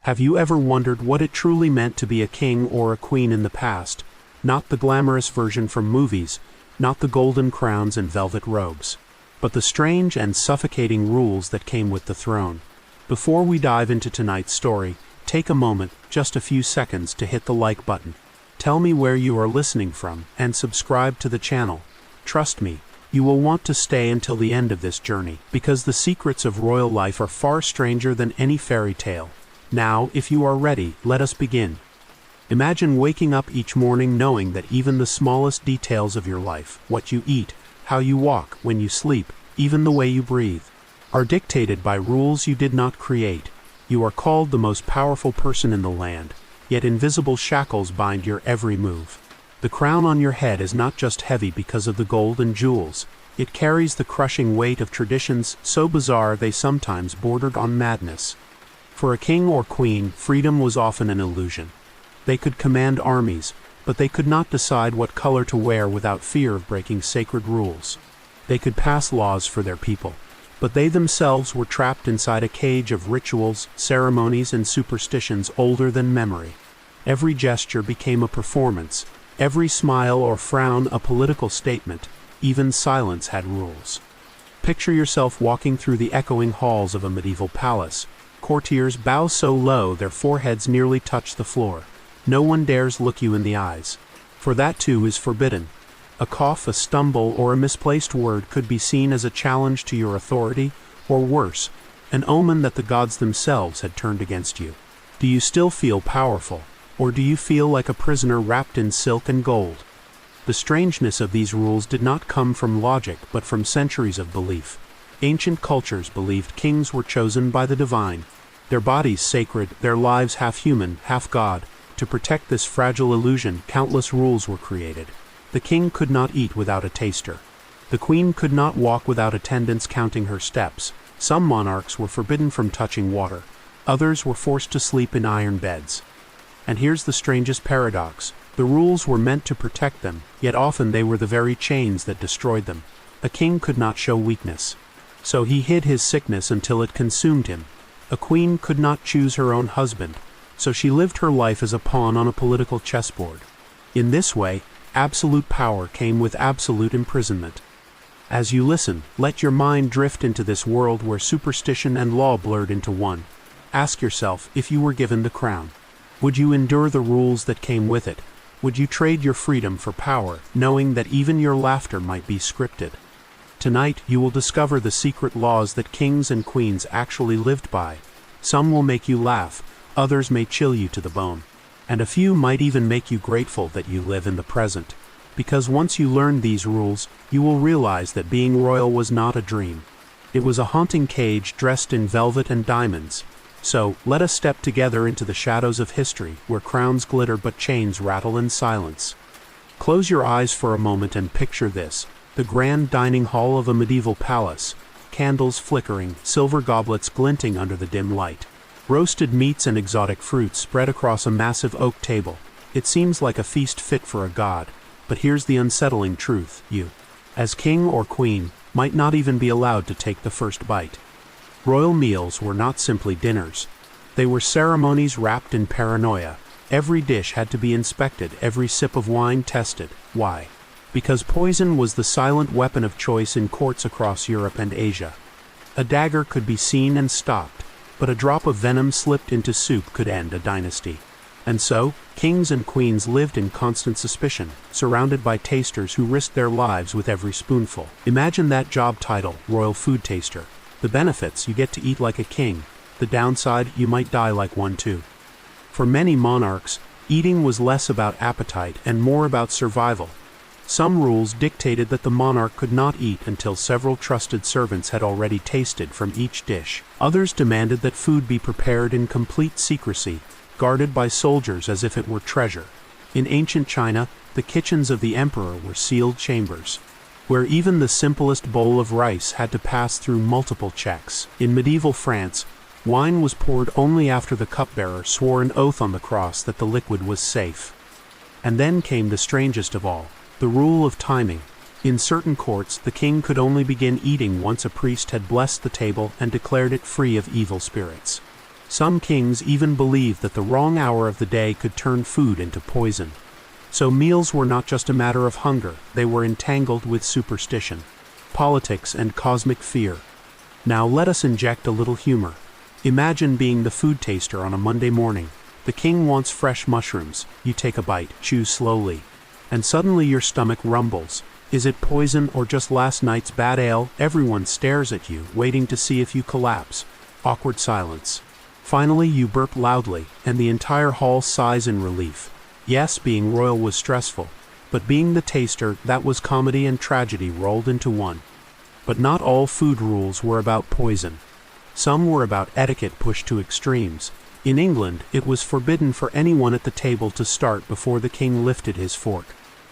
Have you ever wondered what it truly meant to be a king or a queen in the past? Not the glamorous version from movies, not the golden crowns and velvet robes, but the strange and suffocating rules that came with the throne. Before we dive into tonight's story, take a moment, just a few seconds, to hit the like button. Tell me where you are listening from, and subscribe to the channel. Trust me, you will want to stay until the end of this journey, because the secrets of royal life are far stranger than any fairy tale. Now, if you are ready, let us begin. Imagine waking up each morning knowing that even the smallest details of your life, what you eat, how you walk, when you sleep, even the way you breathe, are dictated by rules you did not create. You are called the most powerful person in the land, yet invisible shackles bind your every move. The crown on your head is not just heavy because of the gold and jewels, it carries the crushing weight of traditions so bizarre they sometimes bordered on madness. For a king or queen, freedom was often an illusion. They could command armies, but they could not decide what color to wear without fear of breaking sacred rules. They could pass laws for their people, but they themselves were trapped inside a cage of rituals, ceremonies, and superstitions older than memory. Every gesture became a performance, every smile or frown a political statement, even silence had rules. Picture yourself walking through the echoing halls of a medieval palace. Courtiers bow so low their foreheads nearly touch the floor. No one dares look you in the eyes, for that too is forbidden. A cough, a stumble, or a misplaced word could be seen as a challenge to your authority, or worse, an omen that the gods themselves had turned against you. Do you still feel powerful, or do you feel like a prisoner wrapped in silk and gold? The strangeness of these rules did not come from logic but from centuries of belief. Ancient cultures believed kings were chosen by the divine, their bodies sacred, their lives half human, half god. To protect this fragile illusion, countless rules were created. The king could not eat without a taster. The queen could not walk without attendants counting her steps. Some monarchs were forbidden from touching water. Others were forced to sleep in iron beds. And here's the strangest paradox. The rules were meant to protect them, yet often they were the very chains that destroyed them. A king could not show weakness, so he hid his sickness until it consumed him. A queen could not choose her own husband, so she lived her life as a pawn on a political chessboard. In this way, absolute power came with absolute imprisonment. As you listen, let your mind drift into this world where superstition and law blurred into one. Ask yourself, if you were given the crown, would you endure the rules that came with it? Would you trade your freedom for power, knowing that even your laughter might be scripted? Tonight, you will discover the secret laws that kings and queens actually lived by. Some will make you laugh, others may chill you to the bone, and a few might even make you grateful that you live in the present. Because once you learn these rules, you will realize that being royal was not a dream. It was a haunting cage dressed in velvet and diamonds. So, let us step together into the shadows of history, where crowns glitter but chains rattle in silence. Close your eyes for a moment and picture this: the grand dining hall of a medieval palace, candles flickering, silver goblets glinting under the dim light. Roasted meats and exotic fruits spread across a massive oak table. It seems like a feast fit for a god, but here's the unsettling truth: you, as king or queen, might not even be allowed to take the first bite. Royal meals were not simply dinners. They were ceremonies wrapped in paranoia. Every dish had to be inspected, every sip of wine tested. Why? Because poison was the silent weapon of choice in courts across Europe and Asia. A dagger could be seen and stopped, but a drop of venom slipped into soup could end a dynasty. And so, kings and queens lived in constant suspicion, surrounded by tasters who risked their lives with every spoonful. Imagine that job title, royal food taster. The benefits: you get to eat like a king. The downside: you might die like one too. For many monarchs, eating was less about appetite and more about survival. Some rules dictated that the monarch could not eat until several trusted servants had already tasted from each dish. Others demanded that food be prepared in complete secrecy, guarded by soldiers as if it were treasure. In ancient China, the kitchens of the emperor were sealed chambers, where even the simplest bowl of rice had to pass through multiple checks. In medieval France, wine was poured only after the cupbearer swore an oath on the cross that the liquid was safe. And then came the strangest of all: the rule of timing. In certain courts, the king could only begin eating once a priest had blessed the table and declared it free of evil spirits. Some kings even believed that the wrong hour of the day could turn food into poison. So meals were not just a matter of hunger, they were entangled with superstition, politics, and cosmic fear. Now let us inject a little humor. Imagine being the food taster on a Monday morning. The king wants fresh mushrooms. You take a bite, chew slowly, and suddenly your stomach rumbles. Is it poison or just last night's bad ale? Everyone stares at you, waiting to see if you collapse. Awkward silence. Finally, you burp loudly, and the entire hall sighs in relief. Yes, being royal was stressful, but being the taster, that was comedy and tragedy rolled into one. But not all food rules were about poison. Some were about etiquette pushed to extremes. In England, it was forbidden for anyone at the table to start before the king lifted his fork.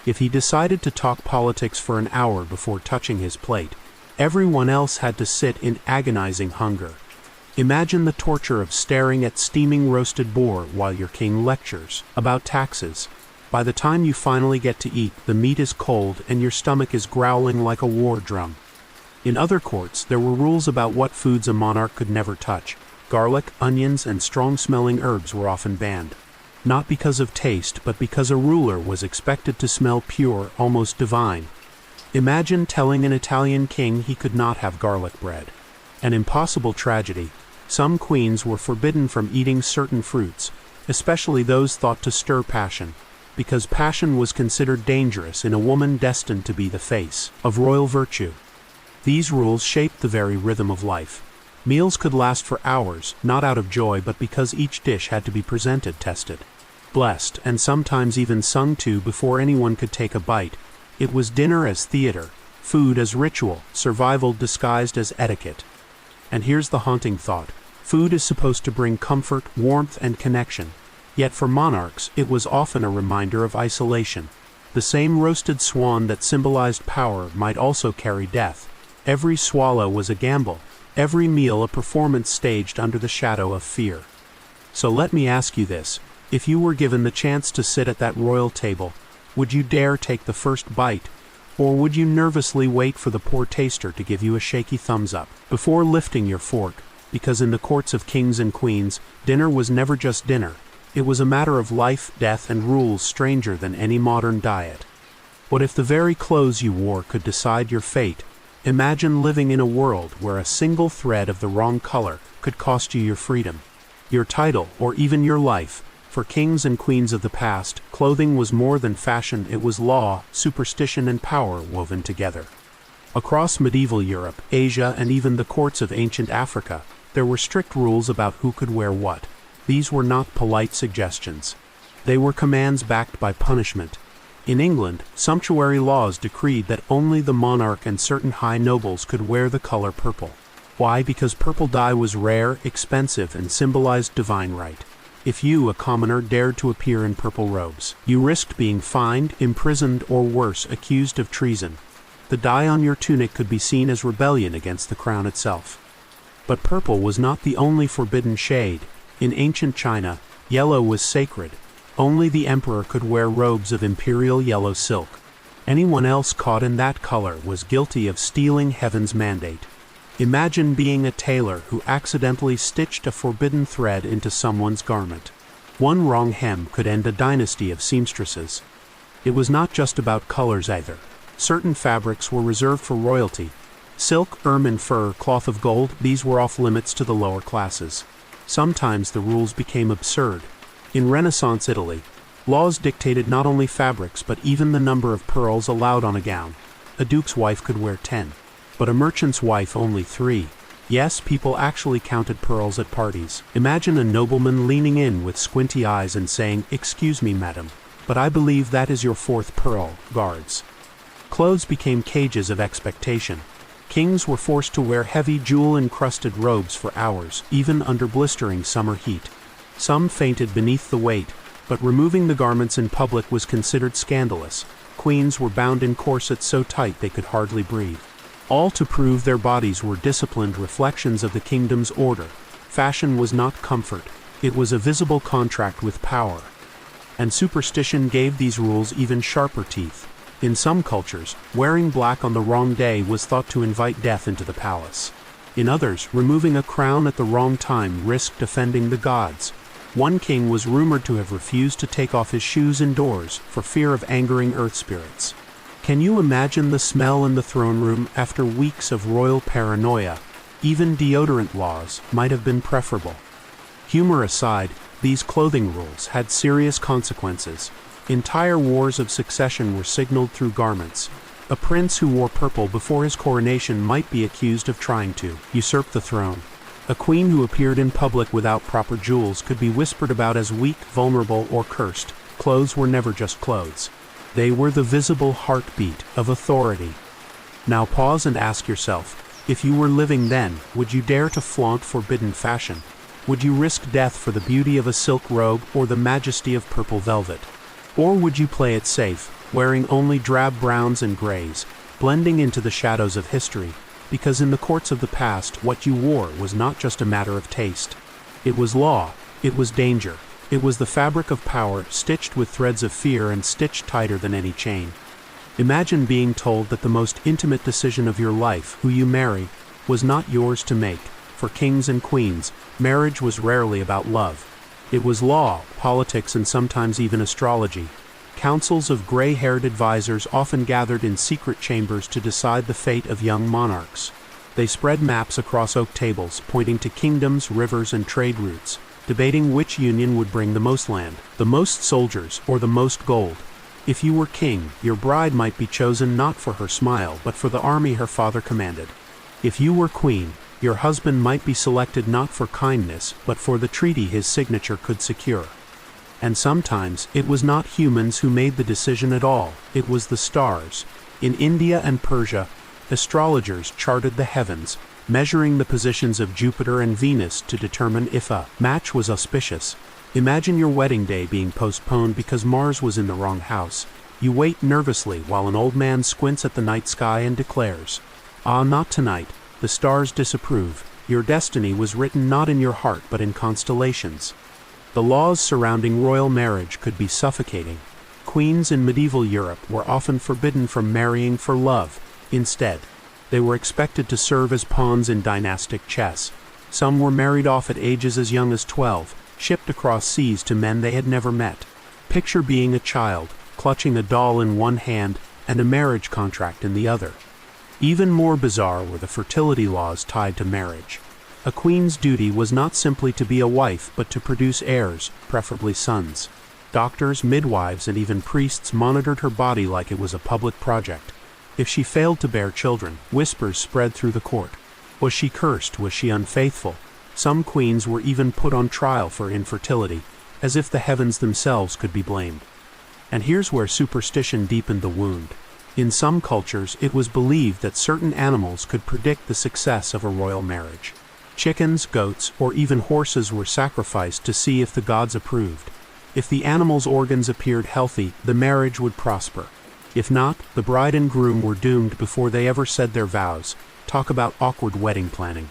If he decided to talk politics for an hour before touching his plate, everyone else had to sit in agonizing hunger. Imagine the torture of staring at steaming roasted boar while your king lectures about taxes. By the time you finally get to eat, the meat is cold and your stomach is growling like a war drum. In other courts, there were rules about what foods a monarch could never touch. Garlic, onions, and strong-smelling herbs were often banned. Not because of taste, but because a ruler was expected to smell pure, almost divine. Imagine telling an Italian king he could not have garlic bread. An impossible tragedy. Some queens were forbidden from eating certain fruits, especially those thought to stir passion, because passion was considered dangerous in a woman destined to be the face of royal virtue. These rules shaped the very rhythm of life. Meals could last for hours, not out of joy but because each dish had to be presented, tested, blessed, and sometimes even sung to before anyone could take a bite. It was dinner as theater, food as ritual, survival disguised as etiquette. And here's the haunting thought. Food is supposed to bring comfort, warmth, and connection. Yet for monarchs, it was often a reminder of isolation. The same roasted swan that symbolized power might also carry death. Every swallow was a gamble, every meal a performance staged under the shadow of fear. So let me ask you this. If you were given the chance to sit at that royal table, would you dare take the first bite? Or would you nervously wait for the poor taster to give you a shaky thumbs up before lifting your fork? Because in the courts of kings and queens, dinner was never just dinner. It was a matter of life, death, and rules stranger than any modern diet. What if the very clothes you wore could decide your fate? Imagine living in a world where a single thread of the wrong color could cost you your freedom, your title, or even your life. For kings and queens of the past, clothing was more than fashion, it was law, superstition, and power woven together. Across medieval Europe, Asia, and even the courts of ancient Africa, there were strict rules about who could wear what. These were not polite suggestions. They were commands backed by punishment. In England, sumptuary laws decreed that only the monarch and certain high nobles could wear the color purple. Why? Because purple dye was rare, expensive, and symbolized divine right. If you, a commoner, dared to appear in purple robes, you risked being fined, imprisoned, or worse, accused of treason. The dye on your tunic could be seen as rebellion against the crown itself. But purple was not the only forbidden shade. In ancient China, yellow was sacred. Only the emperor could wear robes of imperial yellow silk. Anyone else caught in that color was guilty of stealing heaven's mandate. Imagine being a tailor who accidentally stitched a forbidden thread into someone's garment. One wrong hem could end a dynasty of seamstresses. It was not just about colors either. Certain fabrics were reserved for royalty. Silk, ermine, fur, cloth of gold, these were off limits to the lower classes. Sometimes the rules became absurd. In Renaissance Italy, laws dictated not only fabrics but even the number of pearls allowed on a gown. A duke's wife could wear 10, but a merchant's wife only 3. Yes, people actually counted pearls at parties. Imagine a nobleman leaning in with squinty eyes and saying, "Excuse me, madam, but I believe that is your 4th pearl, guards." Clothes became cages of expectation. Kings were forced to wear heavy jewel-encrusted robes for hours, even under blistering summer heat. Some fainted beneath the weight, but removing the garments in public was considered scandalous. Queens were bound in corsets so tight they could hardly breathe. All to prove their bodies were disciplined reflections of the kingdom's order. Fashion was not comfort, it was a visible contract with power. And superstition gave these rules even sharper teeth. In some cultures, wearing black on the wrong day was thought to invite death into the palace. In others, removing a crown at the wrong time risked offending the gods. One king was rumored to have refused to take off his shoes indoors for fear of angering earth spirits. Can you imagine the smell in the throne room after weeks of royal paranoia? Even deodorant laws might have been preferable. Humor aside, these clothing rules had serious consequences. Entire wars of succession were signaled through garments. A prince who wore purple before his coronation might be accused of trying to usurp the throne. A queen who appeared in public without proper jewels could be whispered about as weak, vulnerable, or cursed. Clothes were never just clothes. They were the visible heartbeat of authority. Now pause and ask yourself, if you were living then, would you dare to flaunt forbidden fashion? Would you risk death for the beauty of a silk robe or the majesty of purple velvet? Or would you play it safe, wearing only drab browns and grays, blending into the shadows of history, because in the courts of the past what you wore was not just a matter of taste. It was law, it was danger, it was the fabric of power stitched with threads of fear and stitched tighter than any chain. Imagine being told that the most intimate decision of your life, who you marry, was not yours to make. For kings and queens, marriage was rarely about love. It was law, politics, and sometimes even astrology. Councils of gray-haired advisors often gathered in secret chambers to decide the fate of young monarchs. They spread maps across oak tables, pointing to kingdoms, rivers, and trade routes, debating which union would bring the most land, the most soldiers, or the most gold. If you were king, your bride might be chosen not for her smile, but for the army her father commanded. If you were queen, your husband might be selected not for kindness, but for the treaty his signature could secure. And sometimes, it was not humans who made the decision at all, it was the stars. In India and Persia, astrologers charted the heavens, measuring the positions of Jupiter and Venus to determine if a match was auspicious. Imagine your wedding day being postponed because Mars was in the wrong house. You wait nervously while an old man squints at the night sky and declares, "Ah, not tonight. The stars disapprove. Your destiny was written not in your heart but in constellations." The laws surrounding royal marriage could be suffocating. Queens in medieval Europe were often forbidden from marrying for love. Instead, they were expected to serve as pawns in dynastic chess. Some were married off at ages as young as 12, shipped across seas to men they had never met. Picture being a child, clutching a doll in one hand and a marriage contract in the other. Even more bizarre were the fertility laws tied to marriage. A queen's duty was not simply to be a wife, but to produce heirs, preferably sons. Doctors, midwives, and even priests monitored her body like it was a public project. If she failed to bear children, whispers spread through the court. Was she cursed? Was she unfaithful? Some queens were even put on trial for infertility, as if the heavens themselves could be blamed. And here's where superstition deepened the wound. In some cultures, it was believed that certain animals could predict the success of a royal marriage. Chickens, goats, or even horses were sacrificed to see if the gods approved. If the animal's organs appeared healthy, the marriage would prosper. If not, the bride and groom were doomed before they ever said their vows. Talk about awkward wedding planning.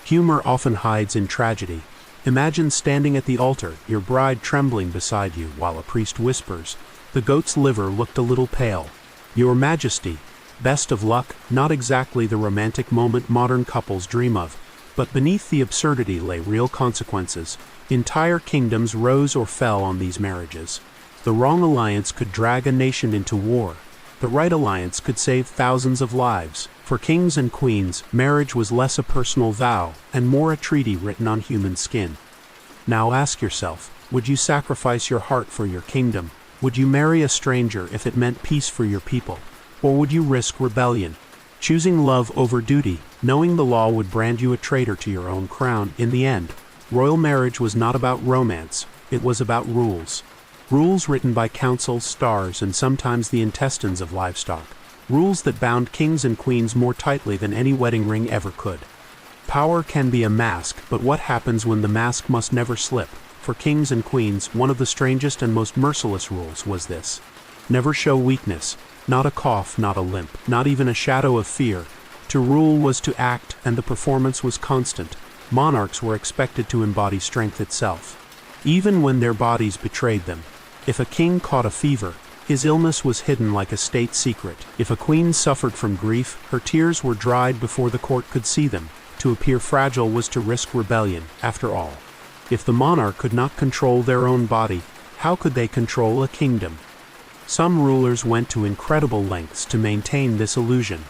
Humor often hides in tragedy. Imagine standing at the altar, your bride trembling beside you, while a priest whispers, "The goat's liver looked a little pale. Your Majesty, best of luck." Not exactly the romantic moment modern couples dream of, but beneath the absurdity lay real consequences. Entire kingdoms rose or fell on these marriages. The wrong alliance could drag a nation into war. The right alliance could save thousands of lives. For kings and queens, marriage was less a personal vow and more a treaty written on human skin. Now ask yourself, would you sacrifice your heart for your kingdom? Would you marry a stranger if it meant peace for your people? Or would you risk rebellion? Choosing love over duty, knowing the law would brand you a traitor to your own crown. In the end, royal marriage was not about romance, it was about rules. Rules written by councils, stars, and sometimes the intestines of livestock. Rules that bound kings and queens more tightly than any wedding ring ever could. Power can be a mask, but what happens when the mask must never slip? For kings and queens, one of the strangest and most merciless rules was this: never show weakness, not a cough, not a limp, not even a shadow of fear. To rule was to act, and the performance was constant. Monarchs were expected to embody strength itself, even when their bodies betrayed them. If a king caught a fever, his illness was hidden like a state secret. If a queen suffered from grief, her tears were dried before the court could see them. To appear fragile was to risk rebellion, after all. If the monarch could not control their own body, how could they control a kingdom? Some rulers went to incredible lengths to maintain this illusion.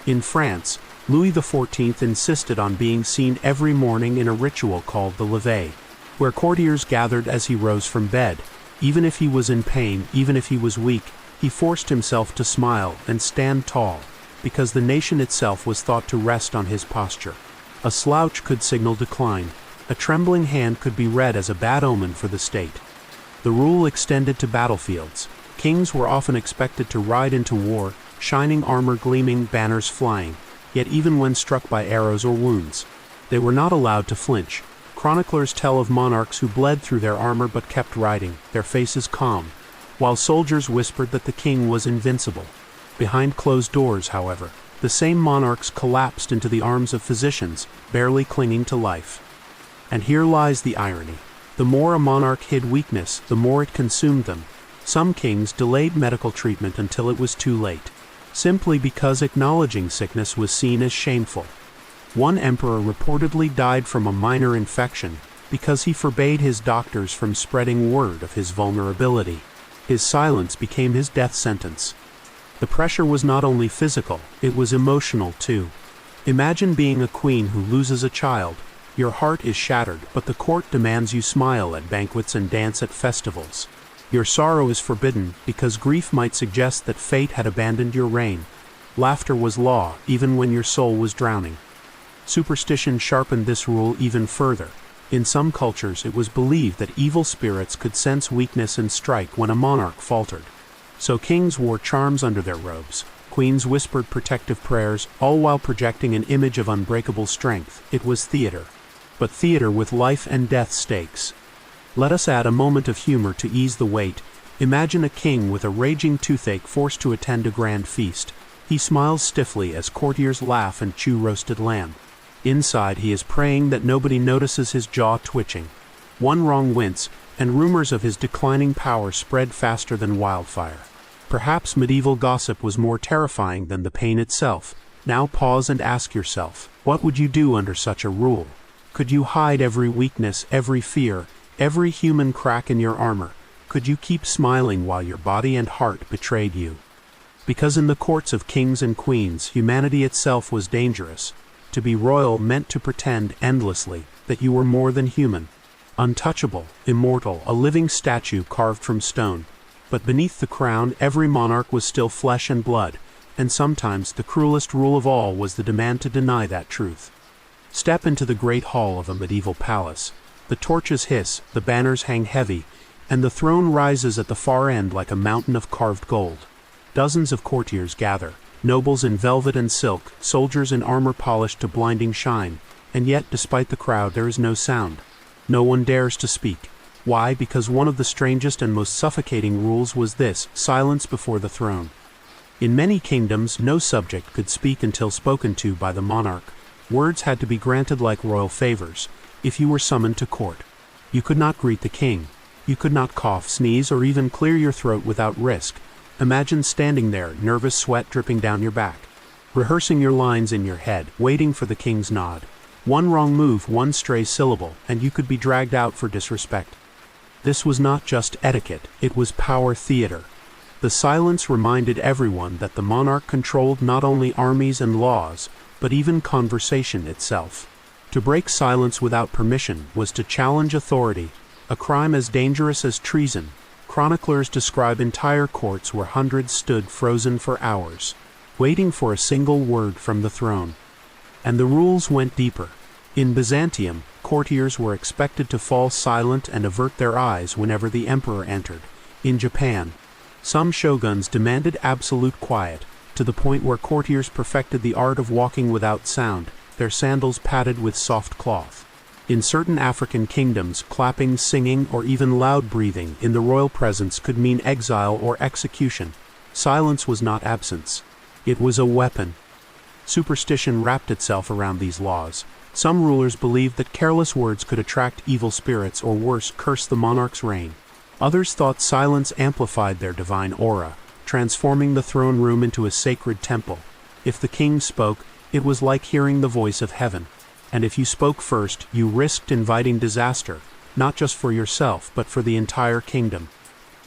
In France, Louis XIV insisted on being seen every morning in a ritual called the lever, where courtiers gathered as he rose from bed. Even if he was in pain, even if he was weak, he forced himself to smile and stand tall, because the nation itself was thought to rest on his posture. A slouch could signal decline. A trembling hand could be read as a bad omen for the state. The rule extended to battlefields. Kings were often expected to ride into war, shining armor gleaming, banners flying, yet even when struck by arrows or wounds, they were not allowed to flinch. Chroniclers tell of monarchs who bled through their armor but kept riding, their faces calm, while soldiers whispered that the king was invincible. Behind closed doors, however, the same monarchs collapsed into the arms of physicians, barely clinging to life. And here lies the irony. The more a monarch hid weakness, the more it consumed them. Some kings delayed medical treatment until it was too late, simply because acknowledging sickness was seen as shameful. One emperor reportedly died from a minor infection because he forbade his doctors from spreading word of his vulnerability. His silence became his death sentence. The pressure was not only physical, it was emotional too. Imagine being a queen who loses a child. Your heart is shattered, but the court demands you smile at banquets and dance at festivals. Your sorrow is forbidden because grief might suggest that fate had abandoned your reign. Laughter was law, even when your soul was drowning. Superstition sharpened this rule even further. In some cultures, it was believed that evil spirits could sense weakness and strike when a monarch faltered. So kings wore charms under their robes. Queens whispered protective prayers, all while projecting an image of unbreakable strength. It was theater. But theater with life and death stakes. Let us add a moment of humor to ease the weight. Imagine a king with a raging toothache forced to attend a grand feast. He smiles stiffly as courtiers laugh and chew roasted lamb. Inside, he is praying that nobody notices his jaw twitching. One wrong wince, and rumors of his declining power spread faster than wildfire. Perhaps medieval gossip was more terrifying than the pain itself. Now pause and ask yourself, what would you do under such a rule? Could you hide every weakness, every fear, every human crack in your armor? Could you keep smiling while your body and heart betrayed you? Because in the courts of kings and queens, humanity itself was dangerous. To be royal meant to pretend endlessly that you were more than human. Untouchable, immortal, a living statue carved from stone. But beneath the crown, every monarch was still flesh and blood, and sometimes the cruelest rule of all was the demand to deny that truth. Step into the great hall of a medieval palace. The torches hiss, the banners hang heavy, and the throne rises at the far end like a mountain of carved gold. Dozens of courtiers gather, nobles in velvet and silk, soldiers in armor polished to blinding shine, and yet, despite the crowd, there is no sound. No one dares to speak. Why? Because one of the strangest and most suffocating rules was this: silence before the throne. In many kingdoms, no subject could speak until spoken to by the monarch. Words had to be granted like royal favors. If you were summoned to court, you could not greet the king. You could not cough, sneeze, or even clear your throat without risk. Imagine standing there, nervous sweat dripping down your back, rehearsing your lines in your head, waiting for the king's nod. One wrong move, one stray syllable, and you could be dragged out for disrespect. This was not just etiquette, it was power theater. The silence reminded everyone that the monarch controlled not only armies and laws, but even conversation itself. To break silence without permission was to challenge authority, a crime as dangerous as treason. Chroniclers describe entire courts where hundreds stood frozen for hours, waiting for a single word from the throne. And the rules went deeper. In Byzantium, courtiers were expected to fall silent and avert their eyes whenever the emperor entered. In Japan, some shoguns demanded absolute quiet, to the point where courtiers perfected the art of walking without sound, their sandals padded with soft cloth. In certain African kingdoms, clapping, singing, or even loud breathing in the royal presence could mean exile or execution. Silence was not absence. It was a weapon. Superstition wrapped itself around these laws. Some rulers believed that careless words could attract evil spirits or worse, curse the monarch's reign. Others thought silence amplified their divine aura, transforming the throne room into a sacred temple. If the king spoke, it was like hearing the voice of heaven. And if you spoke first, you risked inviting disaster, not just for yourself, but for the entire kingdom.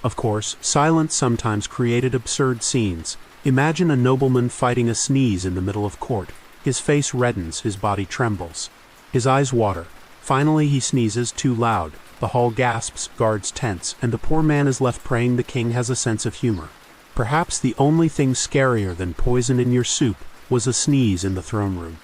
Of course, silence sometimes created absurd scenes. Imagine a nobleman fighting a sneeze in the middle of court. His face reddens, his body trembles. His eyes water. Finally he sneezes too loud. The hall gasps, guards tense, and the poor man is left praying the king has a sense of humor. Perhaps the only thing scarier than poison in your soup was a sneeze in the throne room.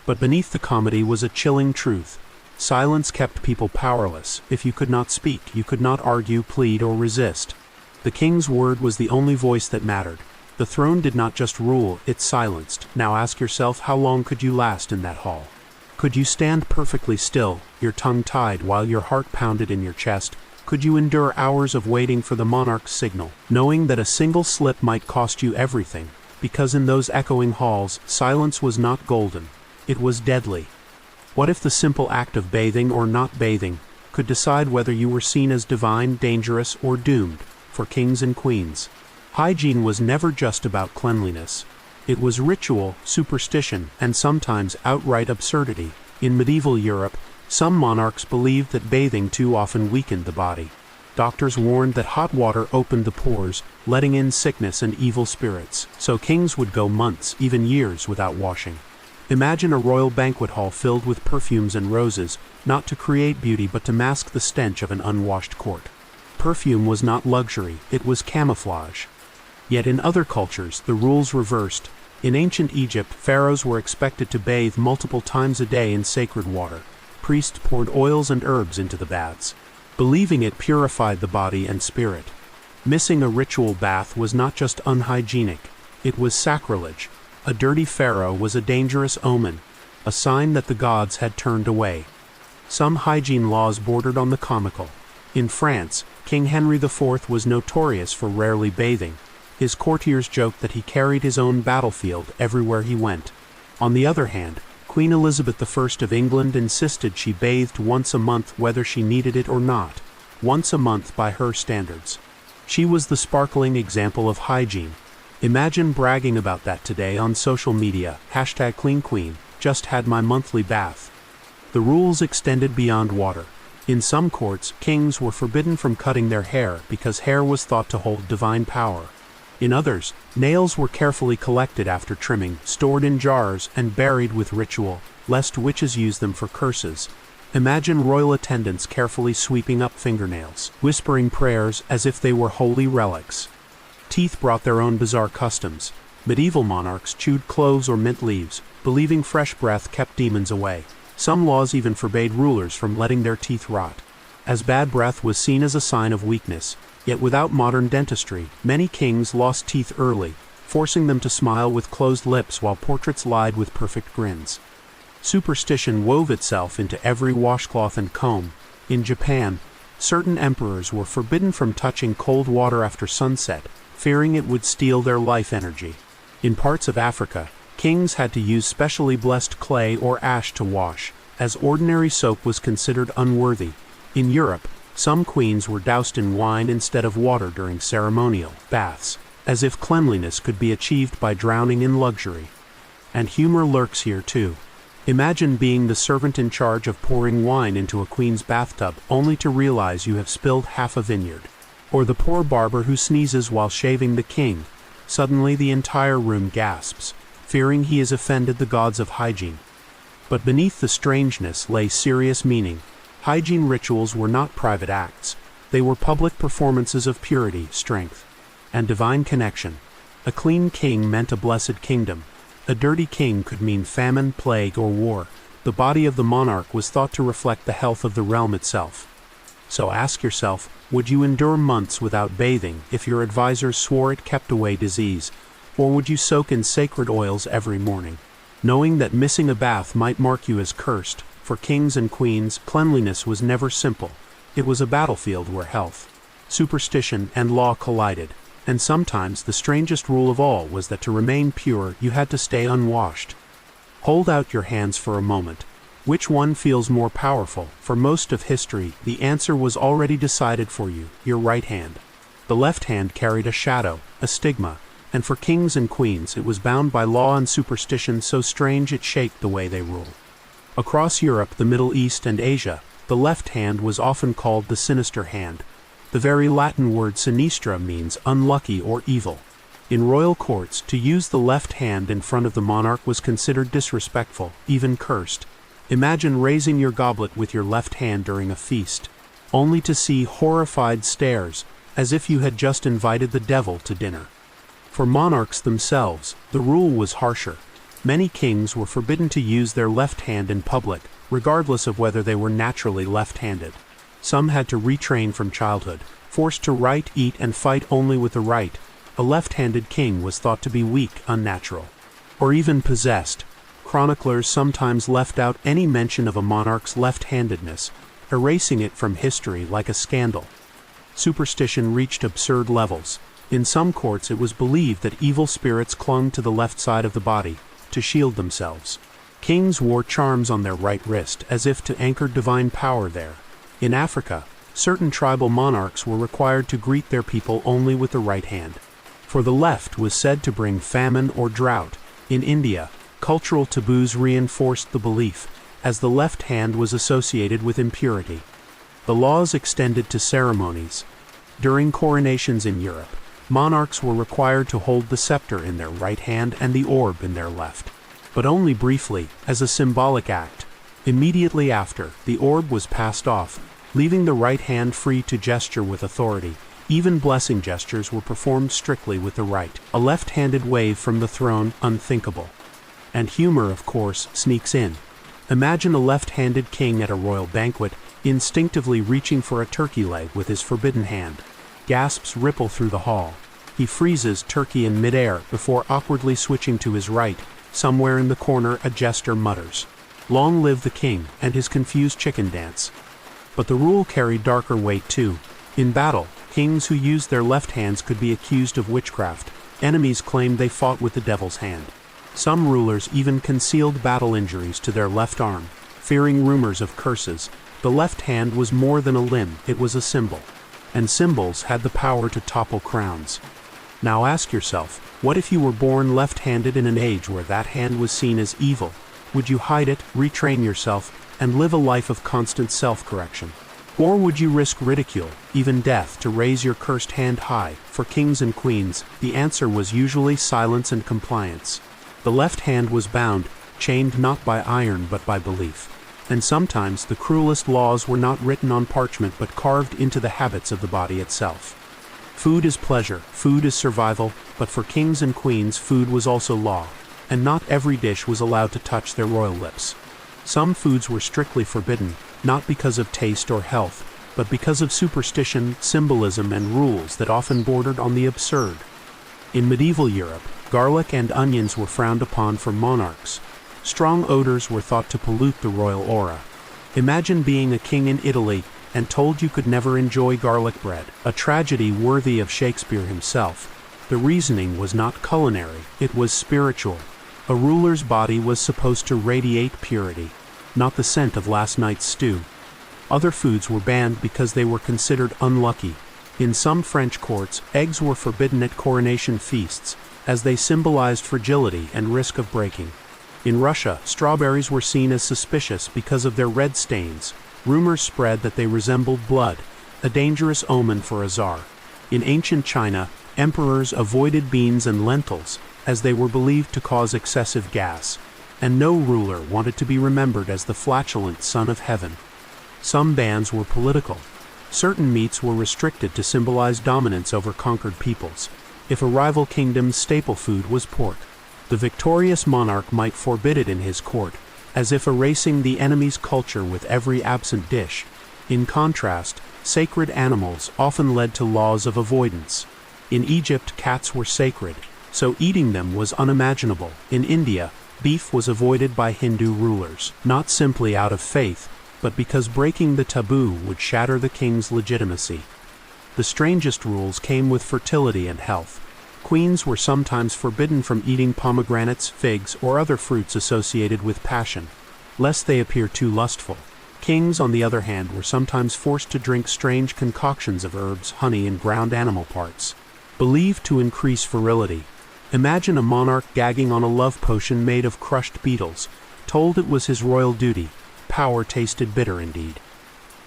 But beneath the comedy was a chilling truth. Silence kept people powerless. If you could not speak, you could not argue, plead, or resist. The king's word was the only voice that mattered. The throne did not just rule, it silenced. Now ask yourself, how long could you last in that hall? Could you stand perfectly still, your tongue tied while your heart pounded in your chest? Could you endure hours of waiting for the monarch's signal, knowing that a single slip might cost you everything? Because in those echoing halls, silence was not golden. It was deadly. What if the simple act of bathing or not bathing could decide whether you were seen as divine, dangerous, or doomed? For kings and queens, hygiene was never just about cleanliness. It was ritual, superstition, and sometimes outright absurdity. In medieval Europe, some monarchs believed that bathing too often weakened the body. Doctors warned that hot water opened the pores, letting in sickness and evil spirits, so kings would go months, even years, without washing. Imagine a royal banquet hall filled with perfumes and roses, not to create beauty but to mask the stench of an unwashed court. Perfume was not luxury, it was camouflage. Yet in other cultures, the rules reversed. In ancient Egypt, pharaohs were expected to bathe multiple times a day in sacred water. Priests poured oils and herbs into the baths, believing it purified the body and spirit. Missing a ritual bath was not just unhygienic, it was sacrilege. A dirty pharaoh was a dangerous omen, a sign that the gods had turned away. Some hygiene laws bordered on the comical. In France, King Henry IV was notorious for rarely bathing. His courtiers joked that he carried his own battlefield everywhere he went. On the other hand, Queen Elizabeth I of England insisted she bathed once a month whether she needed it or not. Once a month by her standards. She was the sparkling example of hygiene. Imagine bragging about that today on social media, #CleanQueen, just had my monthly bath. The rules extended beyond water. In some courts, kings were forbidden from cutting their hair because hair was thought to hold divine power. In others, nails were carefully collected after trimming, stored in jars, and buried with ritual, lest witches use them for curses. Imagine royal attendants carefully sweeping up fingernails, whispering prayers as if they were holy relics. Teeth brought their own bizarre customs. Medieval monarchs chewed cloves or mint leaves, believing fresh breath kept demons away. Some laws even forbade rulers from letting their teeth rot, as bad breath was seen as a sign of weakness. Yet without modern dentistry, many kings lost teeth early, forcing them to smile with closed lips while portraits lied with perfect grins. Superstition wove itself into every washcloth and comb. In Japan, certain emperors were forbidden from touching cold water after sunset, fearing it would steal their life energy. In parts of Africa, kings had to use specially blessed clay or ash to wash, as ordinary soap was considered unworthy. In Europe, some queens were doused in wine instead of water during ceremonial baths, as if cleanliness could be achieved by drowning in luxury. And humor lurks here too. Imagine being the servant in charge of pouring wine into a queen's bathtub only to realize you have spilled half a vineyard. Or the poor barber who sneezes while shaving the king. Suddenly the entire room gasps, fearing he has offended the gods of hygiene. But beneath the strangeness lay serious meaning. Hygiene rituals were not private acts. They were public performances of purity, strength, and divine connection. A clean king meant a blessed kingdom. A dirty king could mean famine, plague, or war. The body of the monarch was thought to reflect the health of the realm itself. So ask yourself, would you endure months without bathing if your advisors swore it kept away disease? Or would you soak in sacred oils every morning, knowing that missing a bath might mark you as cursed? For kings and queens, cleanliness was never simple. It was a battlefield where health, superstition, and law collided. And sometimes the strangest rule of all was that to remain pure, you had to stay unwashed. Hold out your hands for a moment. Which one feels more powerful? For most of history, the answer was already decided for you, your right hand. The left hand carried a shadow, a stigma, and for kings and queens it was bound by law and superstition so strange it shaped the way they ruled. Across Europe, the Middle East, and Asia, the left hand was often called the sinister hand. The very Latin word sinistra means unlucky or evil. In royal courts, to use the left hand in front of the monarch was considered disrespectful, even cursed. Imagine raising your goblet with your left hand during a feast, only to see horrified stares, as if you had just invited the devil to dinner. For monarchs themselves, the rule was harsher. Many kings were forbidden to use their left hand in public, regardless of whether they were naturally left-handed. Some had to retrain from childhood, forced to write, eat, and fight only with the right. A left-handed king was thought to be weak, unnatural, or even possessed. Chroniclers sometimes left out any mention of a monarch's left-handedness, erasing it from history like a scandal. Superstition reached absurd levels. In some courts it was believed that evil spirits clung to the left side of the body to shield themselves. Kings wore charms on their right wrist as if to anchor divine power there. In Africa, certain tribal monarchs were required to greet their people only with the right hand, for the left was said to bring famine or drought. In India, cultural taboos reinforced the belief, as the left hand was associated with impurity. The laws extended to ceremonies. During coronations in Europe, monarchs were required to hold the scepter in their right hand and the orb in their left, but only briefly, as a symbolic act. Immediately after, the orb was passed off, leaving the right hand free to gesture with authority. Even blessing gestures were performed strictly with the right. A left-handed wave from the throne, unthinkable. And humor, of course, sneaks in. Imagine a left-handed king at a royal banquet, instinctively reaching for a turkey leg with his forbidden hand. Gasps ripple through the hall. He freezes turkey in midair before awkwardly switching to his right. Somewhere in the corner, a jester mutters, "Long live the king," and his confused chicken dance. But the rule carried darker weight too. In battle, kings who used their left hands could be accused of witchcraft. Enemies claimed they fought with the devil's hand. Some rulers even concealed battle injuries to their left arm, fearing rumors of curses. The left hand was more than a limb, it was a symbol. And symbols had the power to topple crowns. Now ask yourself, what if you were born left-handed in an age where that hand was seen as evil? Would you hide it, retrain yourself, and live a life of constant self-correction? Or would you risk ridicule, even death, to raise your cursed hand high? For kings and queens, the answer was usually silence and compliance. The left hand was bound, chained not by iron but by belief. And sometimes the cruelest laws were not written on parchment but carved into the habits of the body itself. Food is pleasure, food is survival, but for kings and queens food was also law, and not every dish was allowed to touch their royal lips. Some foods were strictly forbidden, not because of taste or health, but because of superstition, symbolism, and rules that often bordered on the absurd. In medieval Europe, garlic and onions were frowned upon for monarchs. Strong odors were thought to pollute the royal aura. Imagine being a king in Italy and told you could never enjoy garlic bread, a tragedy worthy of Shakespeare himself. The reasoning was not culinary, it was spiritual. A ruler's body was supposed to radiate purity, not the scent of last night's stew. Other foods were banned because they were considered unlucky. In some French courts, eggs were forbidden at coronation feasts, as they symbolized fragility and risk of breaking. In Russia, strawberries were seen as suspicious because of their red stains. Rumors spread that they resembled blood, a dangerous omen for a czar. In ancient China, emperors avoided beans and lentils, as they were believed to cause excessive gas, and no ruler wanted to be remembered as the flatulent son of heaven. Some bans were political. Certain meats were restricted to symbolize dominance over conquered peoples. If a rival kingdom's staple food was pork, the victorious monarch might forbid it in his court, as if erasing the enemy's culture with every absent dish. In contrast, sacred animals often led to laws of avoidance. In Egypt, cats were sacred, so eating them was unimaginable. In India, beef was avoided by Hindu rulers, not simply out of faith, but because breaking the taboo would shatter the king's legitimacy. The strangest rules came with fertility and health. Queens were sometimes forbidden from eating pomegranates, figs, or other fruits associated with passion, lest they appear too lustful. Kings, on the other hand, were sometimes forced to drink strange concoctions of herbs, honey, and ground animal parts, believed to increase virility. Imagine a monarch gagging on a love potion made of crushed beetles, Told it was his royal duty, power tasted bitter indeed.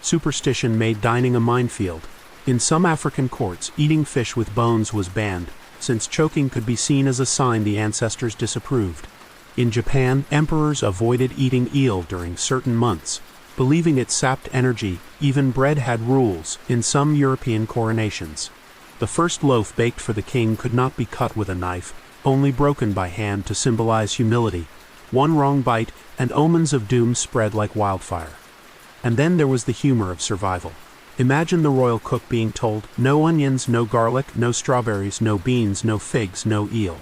Superstition made dining a minefield. In some African courts, eating fish with bones was banned, since choking could be seen as a sign the ancestors disapproved. In Japan, emperors avoided eating eel during certain months, believing it sapped energy. Even bread had rules in some European coronations. The first loaf baked for the king could not be cut with a knife, only broken by hand to symbolize humility. One wrong bite, and omens of doom spread like wildfire. And then there was the humor of survival. Imagine the royal cook being told, no onions, no garlic, no strawberries, no beans, no figs, no eel,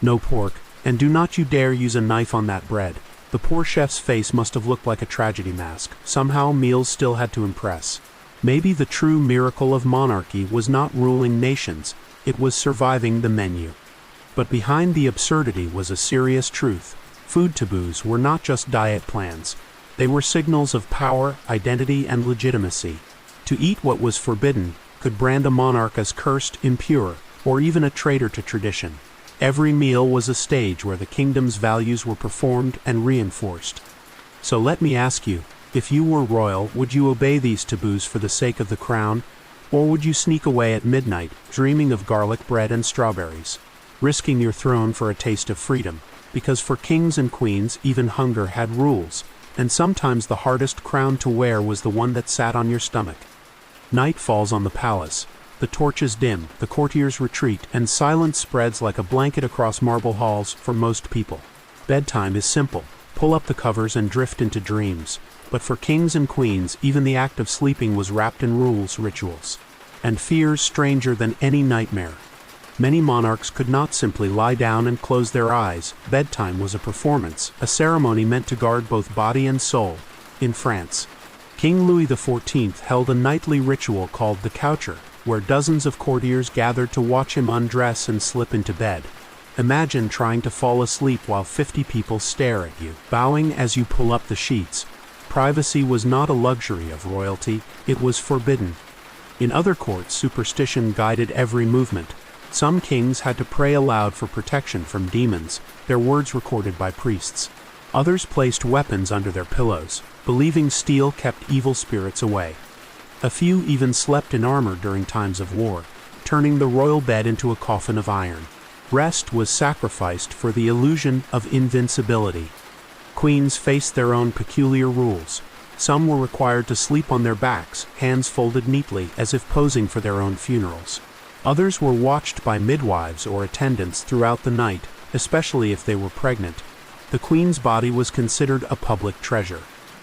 no pork, and do not you dare use a knife on that bread. The poor chef's face must have looked like a tragedy mask. Somehow meals still had to impress. Maybe the true miracle of monarchy was not ruling nations, it was surviving the menu. But behind the absurdity was a serious truth. Food taboos were not just diet plans. They were signals of power, identity, and legitimacy. To eat what was forbidden could brand a monarch as cursed, impure, or even a traitor to tradition. Every meal was a stage where the kingdom's values were performed and reinforced. So let me ask you, if you were royal, would you obey these taboos for the sake of the crown? Or would you sneak away at midnight, dreaming of garlic bread and strawberries, risking your throne for a taste of freedom? Because for kings and queens, even hunger had rules, and sometimes the hardest crown to wear was the one that sat on your stomach. Night falls on the palace. The torches dim, the courtiers retreat, and silence spreads like a blanket across marble halls for most people. Bedtime is simple. Pull up the covers and drift into dreams. But for kings and queens, even the act of sleeping was wrapped in rules, rituals, and fears stranger than any nightmare. Many monarchs could not simply lie down and close their eyes. Bedtime was a performance, a ceremony meant to guard both body and soul. In France, King Louis XIV held a nightly ritual called the coucher, where dozens of courtiers gathered to watch him undress and slip into bed. Imagine trying to fall asleep while 50 people stare at you, bowing as you pull up the sheets. Privacy was not a luxury of royalty, it was forbidden. In other courts, superstition guided every movement. Some kings had to pray aloud for protection from demons, their words recorded by priests. Others placed weapons under their pillows, believing steel kept evil spirits away. A few even slept in armor during times of war, turning the royal bed into a coffin of iron. Rest was sacrificed for the illusion of invincibility. Queens faced their own peculiar rules. Some were required to sleep on their backs, hands folded neatly as if posing for their own funerals. Others were watched by midwives or attendants throughout the night, especially if they were pregnant. The queen's body was considered a public treasure.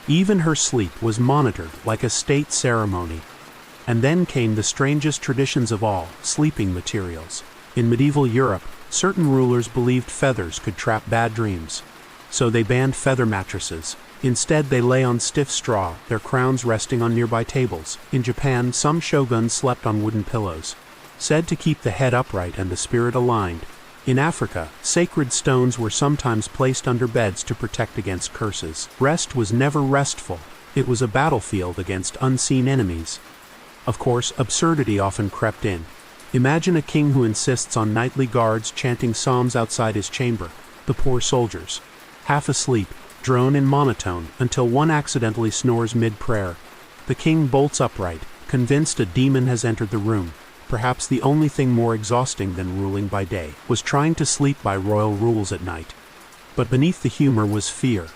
Even her sleep was monitored like a state ceremony. And then came the strangest traditions of all, sleeping materials. In medieval Europe, certain rulers believed feathers could trap bad dreams. So they banned feather mattresses. Instead, they lay on stiff straw, their crowns resting on nearby tables. In Japan, some shoguns slept on wooden pillows, said to keep the head upright and the spirit aligned. In Africa, sacred stones were sometimes placed under beds to protect against curses. Rest was never restful. It was a battlefield against unseen enemies. Of course, absurdity often crept in. Imagine a king who insists on nightly guards chanting psalms outside his chamber. The poor soldiers, half asleep, drone in monotone until one accidentally snores mid-prayer. The king bolts upright, convinced a demon has entered the room. Perhaps the only thing more exhausting than ruling by day was trying to sleep by royal rules at night. But beneath the humor was fear.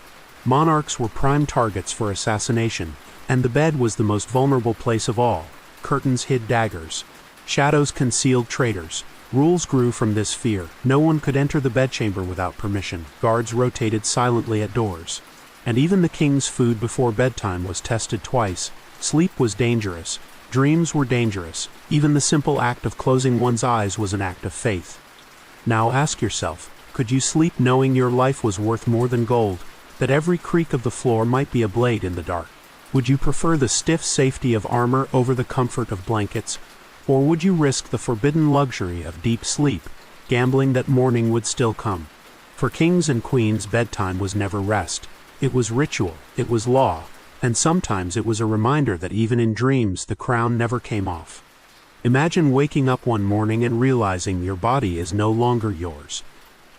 Monarchs were prime targets for assassination, and the bed was the most vulnerable place of all. Curtains hid daggers. Shadows concealed traitors. Rules grew from this fear. No one could enter the bedchamber without permission. Guards rotated silently at doors. And even the king's food before bedtime was tested twice. Sleep was dangerous. Dreams were dangerous. Even the simple act of closing one's eyes was an act of faith. Now ask yourself, could you sleep knowing your life was worth more than gold, that every creak of the floor might be a blade in the dark? Would you prefer the stiff safety of armor over the comfort of blankets? Or would you risk the forbidden luxury of deep sleep, gambling that morning would still come? For kings and queens, bedtime was never rest. It was ritual, it was law, and sometimes it was a reminder that even in dreams the crown never came off. Imagine waking up one morning and realizing your body is no longer yours.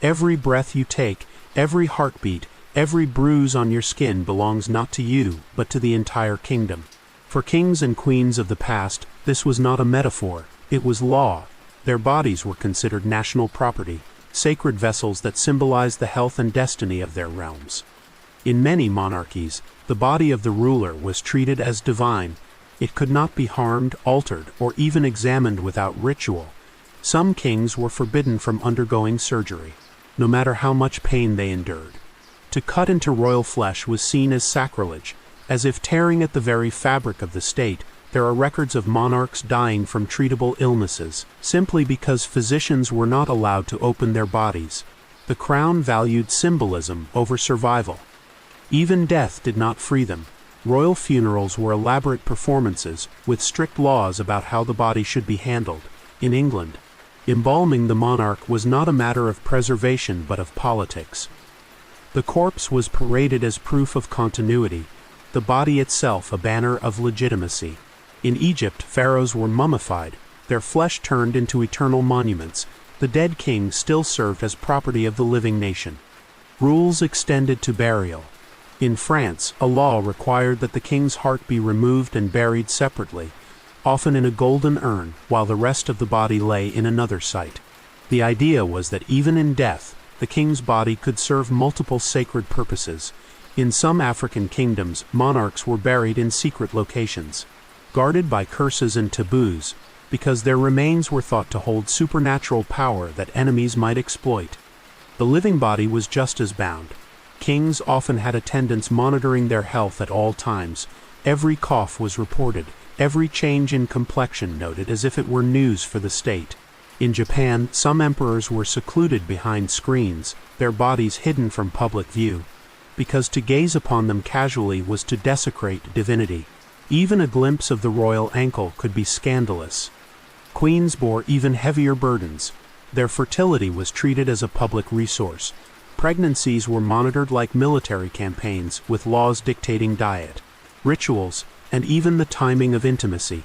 Every breath you take, every heartbeat, Every bruise on your skin belongs not to you, but to the entire kingdom. For kings and queens of the past, this was not a metaphor, it was law. Their bodies were considered national property, sacred vessels that symbolized the health and destiny of their realms. In many monarchies, the body of the ruler was treated as divine. It could not be harmed, altered, or even examined without ritual. Some kings were forbidden from undergoing surgery, no matter how much pain they endured. To cut into royal flesh was seen as sacrilege, as if tearing at the very fabric of the state. There are records of monarchs dying from treatable illnesses, simply because physicians were not allowed to open their bodies. The crown valued symbolism over survival. Even death did not free them. Royal funerals were elaborate performances, with strict laws about how the body should be handled. In England, embalming the monarch was not a matter of preservation but of politics. The corpse was paraded as proof of continuity, the body itself a banner of legitimacy. In Egypt, pharaohs were mummified, their flesh turned into eternal monuments. The dead king still served as property of the living nation. Rules extended to burial. In France, a law required that the king's heart be removed and buried separately, often in a golden urn, while the rest of the body lay in another site. The idea was that even in death, the king's body could serve multiple sacred purposes. In some African kingdoms, monarchs were buried in secret locations, guarded by curses and taboos, because their remains were thought to hold supernatural power that enemies might exploit. The living body was just as bound. Kings often had attendants monitoring their health at all times. Every cough was reported, every change in complexion noted as if it were news for the state. In Japan, some emperors were secluded behind screens, their bodies hidden from public view, because to gaze upon them casually was to desecrate divinity. Even a glimpse of the royal ankle could be scandalous. Queens bore even heavier burdens. Their fertility was treated as a public resource. Pregnancies were monitored like military campaigns, with laws dictating diet, rituals, and even the timing of intimacy.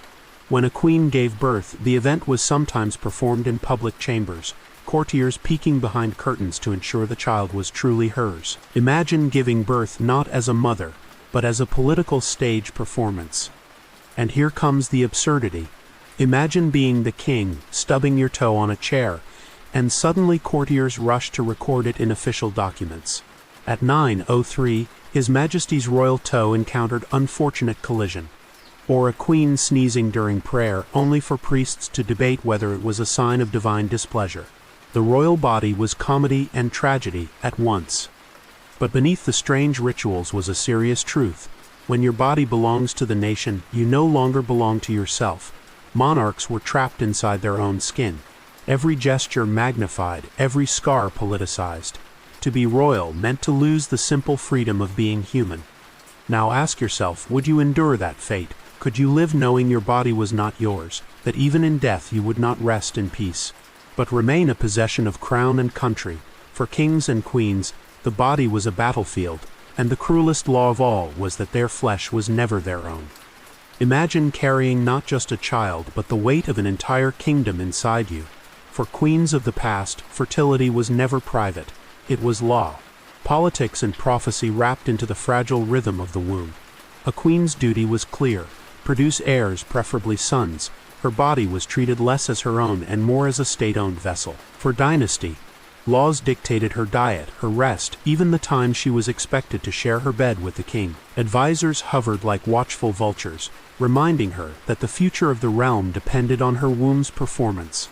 When a queen gave birth, the event was sometimes performed in public chambers, courtiers peeking behind curtains to ensure the child was truly hers. Imagine giving birth not as a mother, but as a political stage performance. And here comes the absurdity. Imagine being the king, stubbing your toe on a chair, and suddenly courtiers rush to record it in official documents. At 9:03, His Majesty's royal toe encountered unfortunate collision. Or a queen sneezing during prayer, only for priests to debate whether it was a sign of divine displeasure. The royal body was comedy and tragedy at once. But beneath the strange rituals was a serious truth. When your body belongs to the nation, you no longer belong to yourself. Monarchs were trapped inside their own skin. Every gesture magnified, every scar politicized. To be royal meant to lose the simple freedom of being human. Now ask yourself, would you endure that fate? Could you live knowing your body was not yours, that even in death you would not rest in peace, but remain a possession of crown and country? For kings and queens, the body was a battlefield, and the cruelest law of all was that their flesh was never their own. Imagine carrying not just a child, but the weight of an entire kingdom inside you. For queens of the past, fertility was never private, it was law. Politics and prophecy wrapped into the fragile rhythm of the womb. A queen's duty was clear: produce heirs, preferably sons. Her body was treated less as her own and more as a state-owned vessel. For dynasty, laws dictated her diet, her rest, even the time she was expected to share her bed with the king. Advisors hovered like watchful vultures, reminding her that the future of the realm depended on her womb's performance.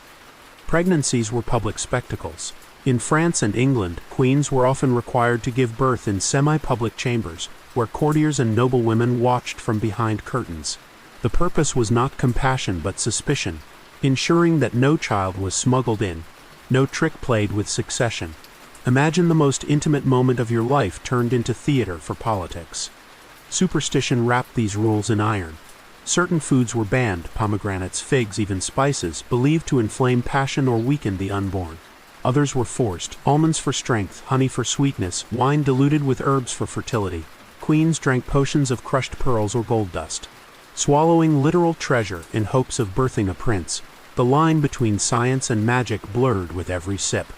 Pregnancies were public spectacles. In France and England, queens were often required to give birth in semi-public chambers, where courtiers and noblewomen watched from behind curtains. The purpose was not compassion but suspicion, ensuring that no child was smuggled in, no trick played with succession. Imagine the most intimate moment of your life turned into theater for politics. Superstition wrapped these rules in iron. Certain foods were banned, pomegranates, figs, even spices, believed to inflame passion or weaken the unborn. Others were forced: almonds for strength, honey for sweetness, wine diluted with herbs for fertility. Queens drank potions of crushed pearls or gold dust, swallowing literal treasure in hopes of birthing a prince. The line between science and magic blurred with every sip.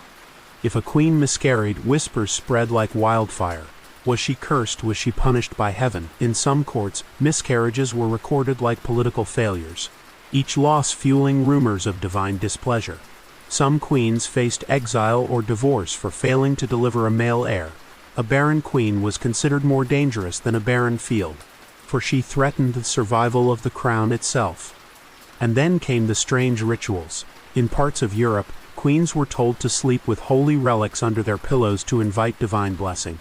If a queen miscarried, whispers spread like wildfire. Was she cursed? Was she punished by heaven? In some courts, miscarriages were recorded like political failures, each loss fueling rumors of divine displeasure. Some queens faced exile or divorce for failing to deliver a male heir. A barren queen was considered more dangerous than a barren field, for she threatened the survival of the crown itself. And then came the strange rituals. In parts of Europe, queens were told to sleep with holy relics under their pillows to invite divine blessing.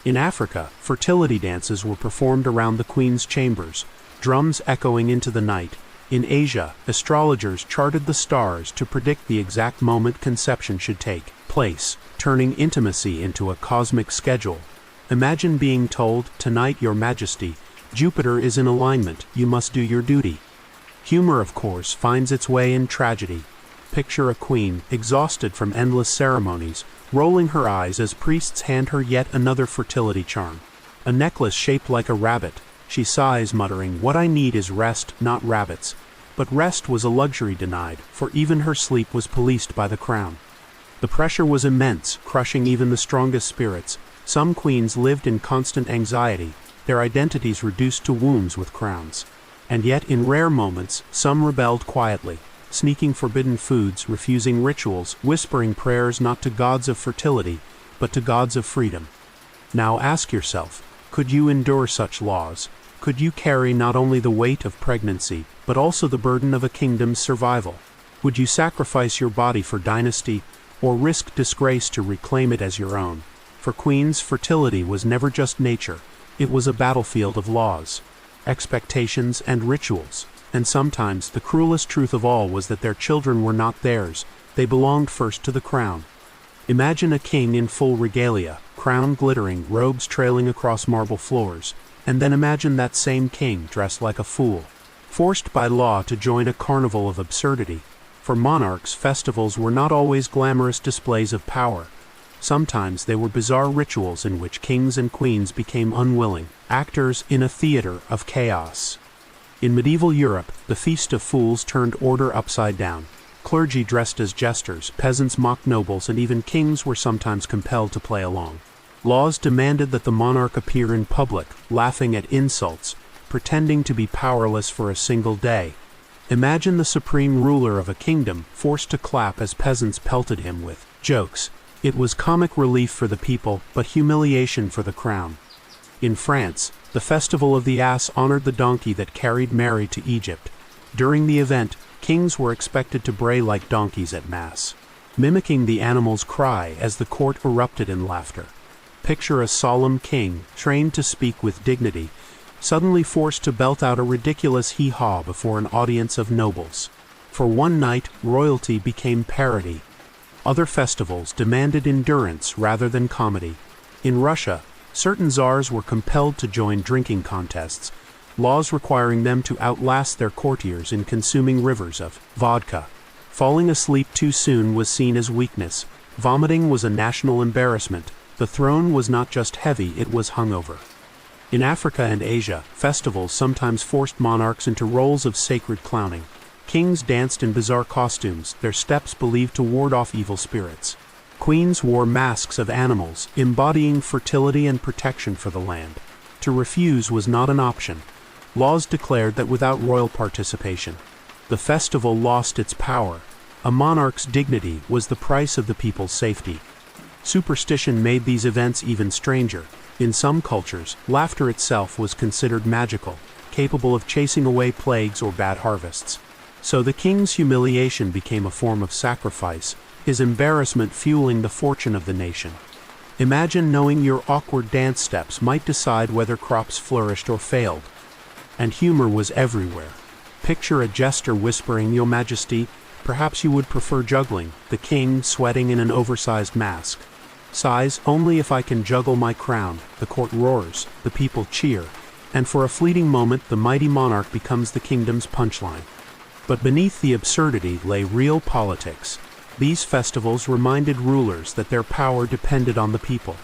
In Africa, fertility dances were performed around the queen's chambers, drums echoing into the night. In Asia, astrologers charted the stars to predict the exact moment conception should take place, turning intimacy into a cosmic schedule. Imagine being told, "Tonight, Your Majesty, Jupiter is in alignment, you must do your duty." Humor, of course, finds its way in tragedy. Picture a queen, exhausted from endless ceremonies, rolling her eyes as priests hand her yet another fertility charm. A necklace shaped like a rabbit. She sighs, muttering, "What I need is rest, not rabbits." But rest was a luxury denied, for even her sleep was policed by the crown. The pressure was immense, crushing even the strongest spirits. Some queens lived in constant anxiety, their identities reduced to wombs with crowns. And yet, in rare moments, some rebelled quietly, sneaking forbidden foods, refusing rituals, whispering prayers not to gods of fertility, but to gods of freedom. Now ask yourself, could you endure such laws? Could you carry not only the weight of pregnancy, but also the burden of a kingdom's survival? Would you sacrifice your body for dynasty, or risk disgrace to reclaim it as your own? For queens, fertility was never just nature, it was a battlefield of laws, expectations, and rituals. And sometimes the cruelest truth of all was that their children were not theirs, they belonged first to the crown. Imagine a king in full regalia, crown glittering, robes trailing across marble floors, and then imagine that same king dressed like a fool, forced by law to join a carnival of absurdity. For monarchs, festivals were not always glamorous displays of power. Sometimes they were bizarre rituals in which kings and queens became unwilling actors in a theater of chaos. In medieval Europe, the Feast of Fools turned order upside down. Clergy dressed as jesters, peasants mocked nobles, and even kings were sometimes compelled to play along. Laws demanded that the monarch appear in public, laughing at insults, pretending to be powerless for a single day. Imagine the supreme ruler of a kingdom forced to clap as peasants pelted him with jokes. It was comic relief for the people, but humiliation for the crown. In France, the Festival of the Ass honored the donkey that carried Mary to Egypt. During the event, kings were expected to bray like donkeys at Mass, mimicking the animal's cry as the court erupted in laughter. Picture a solemn king, trained to speak with dignity, suddenly forced to belt out a ridiculous hee-haw before an audience of nobles. For one night, royalty became parody. Other festivals demanded endurance rather than comedy. In Russia, certain czars were compelled to join drinking contests, laws requiring them to outlast their courtiers in consuming rivers of vodka. Falling asleep too soon was seen as weakness. Vomiting was a national embarrassment. The throne was not just heavy, it was hungover. In Africa and Asia, festivals sometimes forced monarchs into roles of sacred clowning. Kings danced in bizarre costumes, their steps believed to ward off evil spirits. Queens wore masks of animals, embodying fertility and protection for the land. To refuse was not an option. Laws declared that without royal participation, the festival lost its power. A monarch's dignity was the price of the people's safety. Superstition made these events even stranger. In some cultures, laughter itself was considered magical, capable of chasing away plagues or bad harvests. So the king's humiliation became a form of sacrifice, his embarrassment fueling the fortune of the nation. Imagine knowing your awkward dance steps might decide whether crops flourished or failed. And humor was everywhere. Picture a jester whispering, "Your Majesty, perhaps you would prefer juggling," the king sweating in an oversized mask. Sighs, "Only if I can juggle my crown." The court roars, the people cheer, and for a fleeting moment the mighty monarch becomes the kingdom's punchline. But beneath the absurdity lay real politics. These festivals reminded rulers that their power depended on the people.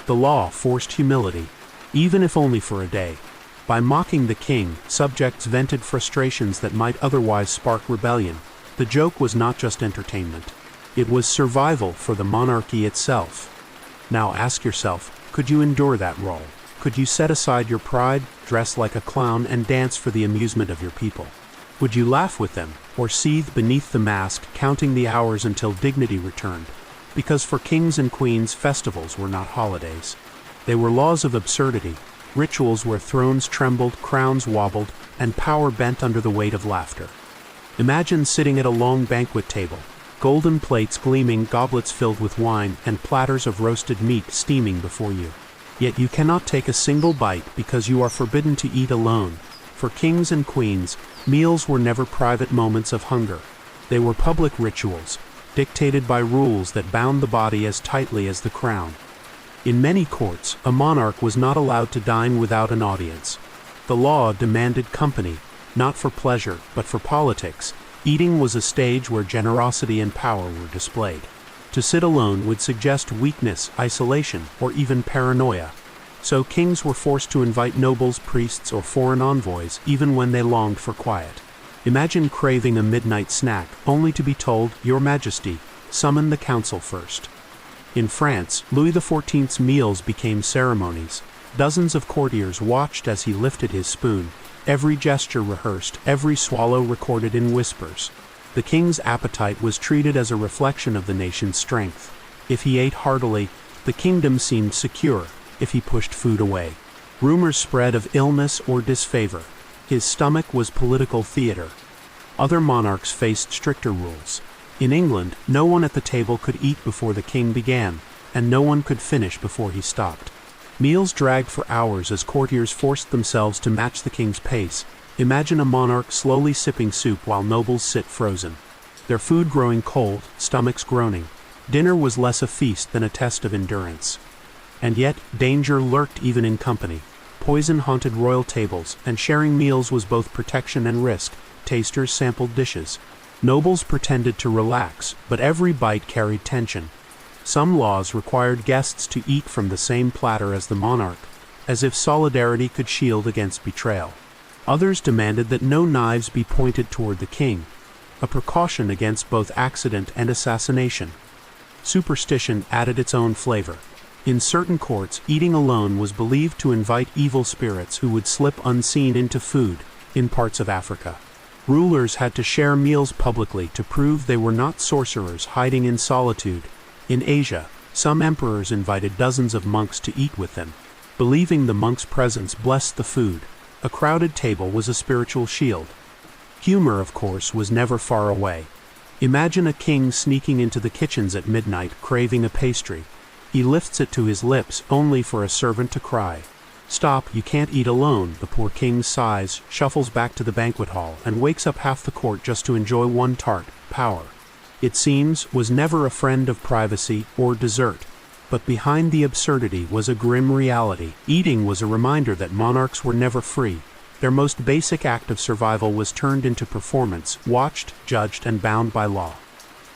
The law forced humility, even if only for a day. By mocking the king, subjects vented frustrations that might otherwise spark rebellion. The joke was not just entertainment. It was survival for the monarchy itself. Now ask yourself, Could you endure that role? Could you set aside your pride, dress like a clown, and dance for the amusement of your people? Would you laugh with them, or seethe beneath the mask, counting the hours until dignity returned? Because for kings and queens, festivals were not holidays. They were laws of absurdity, rituals where thrones trembled, crowns wobbled, and power bent under the weight of laughter. Imagine sitting at a long banquet table, golden plates gleaming, goblets filled with wine, and platters of roasted meat steaming before you. Yet you cannot take a single bite because you are forbidden to eat alone. For kings and queens, meals were never private moments of hunger. They were public rituals, dictated by rules that bound the body as tightly as the crown. In many courts, a monarch was not allowed to dine without an audience. The law demanded company, not for pleasure, but for politics. Eating was a stage where generosity and power were displayed. To sit alone would suggest weakness, isolation, or even paranoia. So kings were forced to invite nobles, priests, or foreign envoys, even when they longed for quiet. Imagine craving a midnight snack, only to be told, "Your Majesty, summon the council first." In France, Louis XIV's meals became ceremonies. Dozens of courtiers watched as he lifted his spoon, every gesture rehearsed, every swallow recorded in whispers. The king's appetite was treated as a reflection of the nation's strength. If he ate heartily, the kingdom seemed secure. If he pushed food away, rumors spread of illness or disfavor. His stomach was political theater. Other monarchs faced stricter rules. In England, no one at the table could eat before the king began, and no one could finish before he stopped. Meals dragged for hours as courtiers forced themselves to match the king's pace. Imagine a monarch slowly sipping soup while nobles sit frozen, their food growing cold, stomachs groaning. Dinner was less a feast than a test of endurance. And yet, danger lurked even in company. Poison haunted royal tables, and sharing meals was both protection and risk. Tasters sampled dishes. Nobles pretended to relax, but every bite carried tension. Some laws required guests to eat from the same platter as the monarch, as if solidarity could shield against betrayal. Others demanded that no knives be pointed toward the king, a precaution against both accident and assassination. Superstition added its own flavor. In certain courts, eating alone was believed to invite evil spirits who would slip unseen into food. In parts of Africa, rulers had to share meals publicly to prove they were not sorcerers hiding in solitude. In Asia, some emperors invited dozens of monks to eat with them, believing the monks' presence blessed the food. A crowded table was a spiritual shield. Humor, of course, was never far away. Imagine a king sneaking into the kitchens at midnight, craving a pastry. He lifts it to his lips, only for a servant to cry, "Stop, you can't eat alone." The poor king sighs, shuffles back to the banquet hall, and wakes up half the court just to enjoy one tart. Power, it seems, was never a friend of privacy or dessert. But behind the absurdity was a grim reality. Eating was a reminder that monarchs were never free. Their most basic act of survival was turned into performance, watched, judged, and bound by law.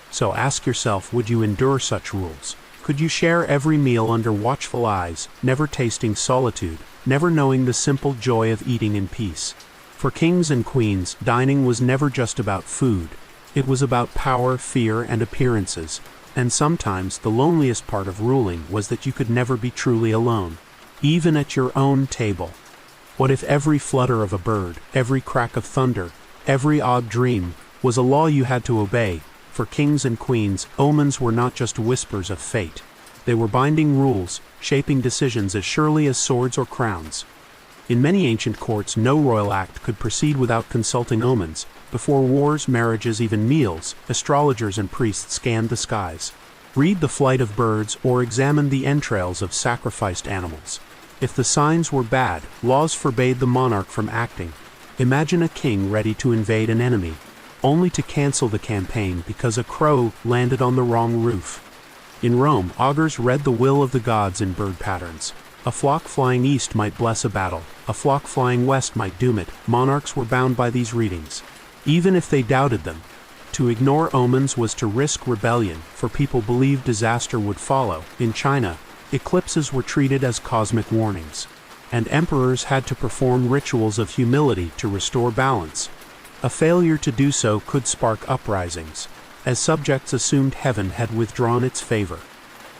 So ask yourself, would you endure such rules? Could you share every meal under watchful eyes, never tasting solitude, never knowing the simple joy of eating in peace? For kings and queens, dining was never just about food. It was about power, fear, and appearances. And sometimes the loneliest part of ruling was that you could never be truly alone, even at your own table. What if every flutter of a bird, every crack of thunder, every odd dream, was a law you had to obey? For kings and queens, omens were not just whispers of fate. They were binding rules, shaping decisions as surely as swords or crowns. In many ancient courts, no royal act could proceed without consulting omens. Before wars, marriages, even meals, astrologers and priests scanned the skies. Read the flight of birds or examine the entrails of sacrificed animals. If the signs were bad, laws forbade the monarch from acting. Imagine a king ready to invade an enemy, only to cancel the campaign because a crow landed on the wrong roof. In Rome, augurs read the will of the gods in bird patterns. A flock flying east might bless a battle. A flock flying west might doom it. Monarchs were bound by these readings, even if they doubted them. To ignore omens was to risk rebellion, for people believed disaster would follow. In China, eclipses were treated as cosmic warnings, and emperors had to perform rituals of humility to restore balance. A failure to do so could spark uprisings, as subjects assumed heaven had withdrawn its favor.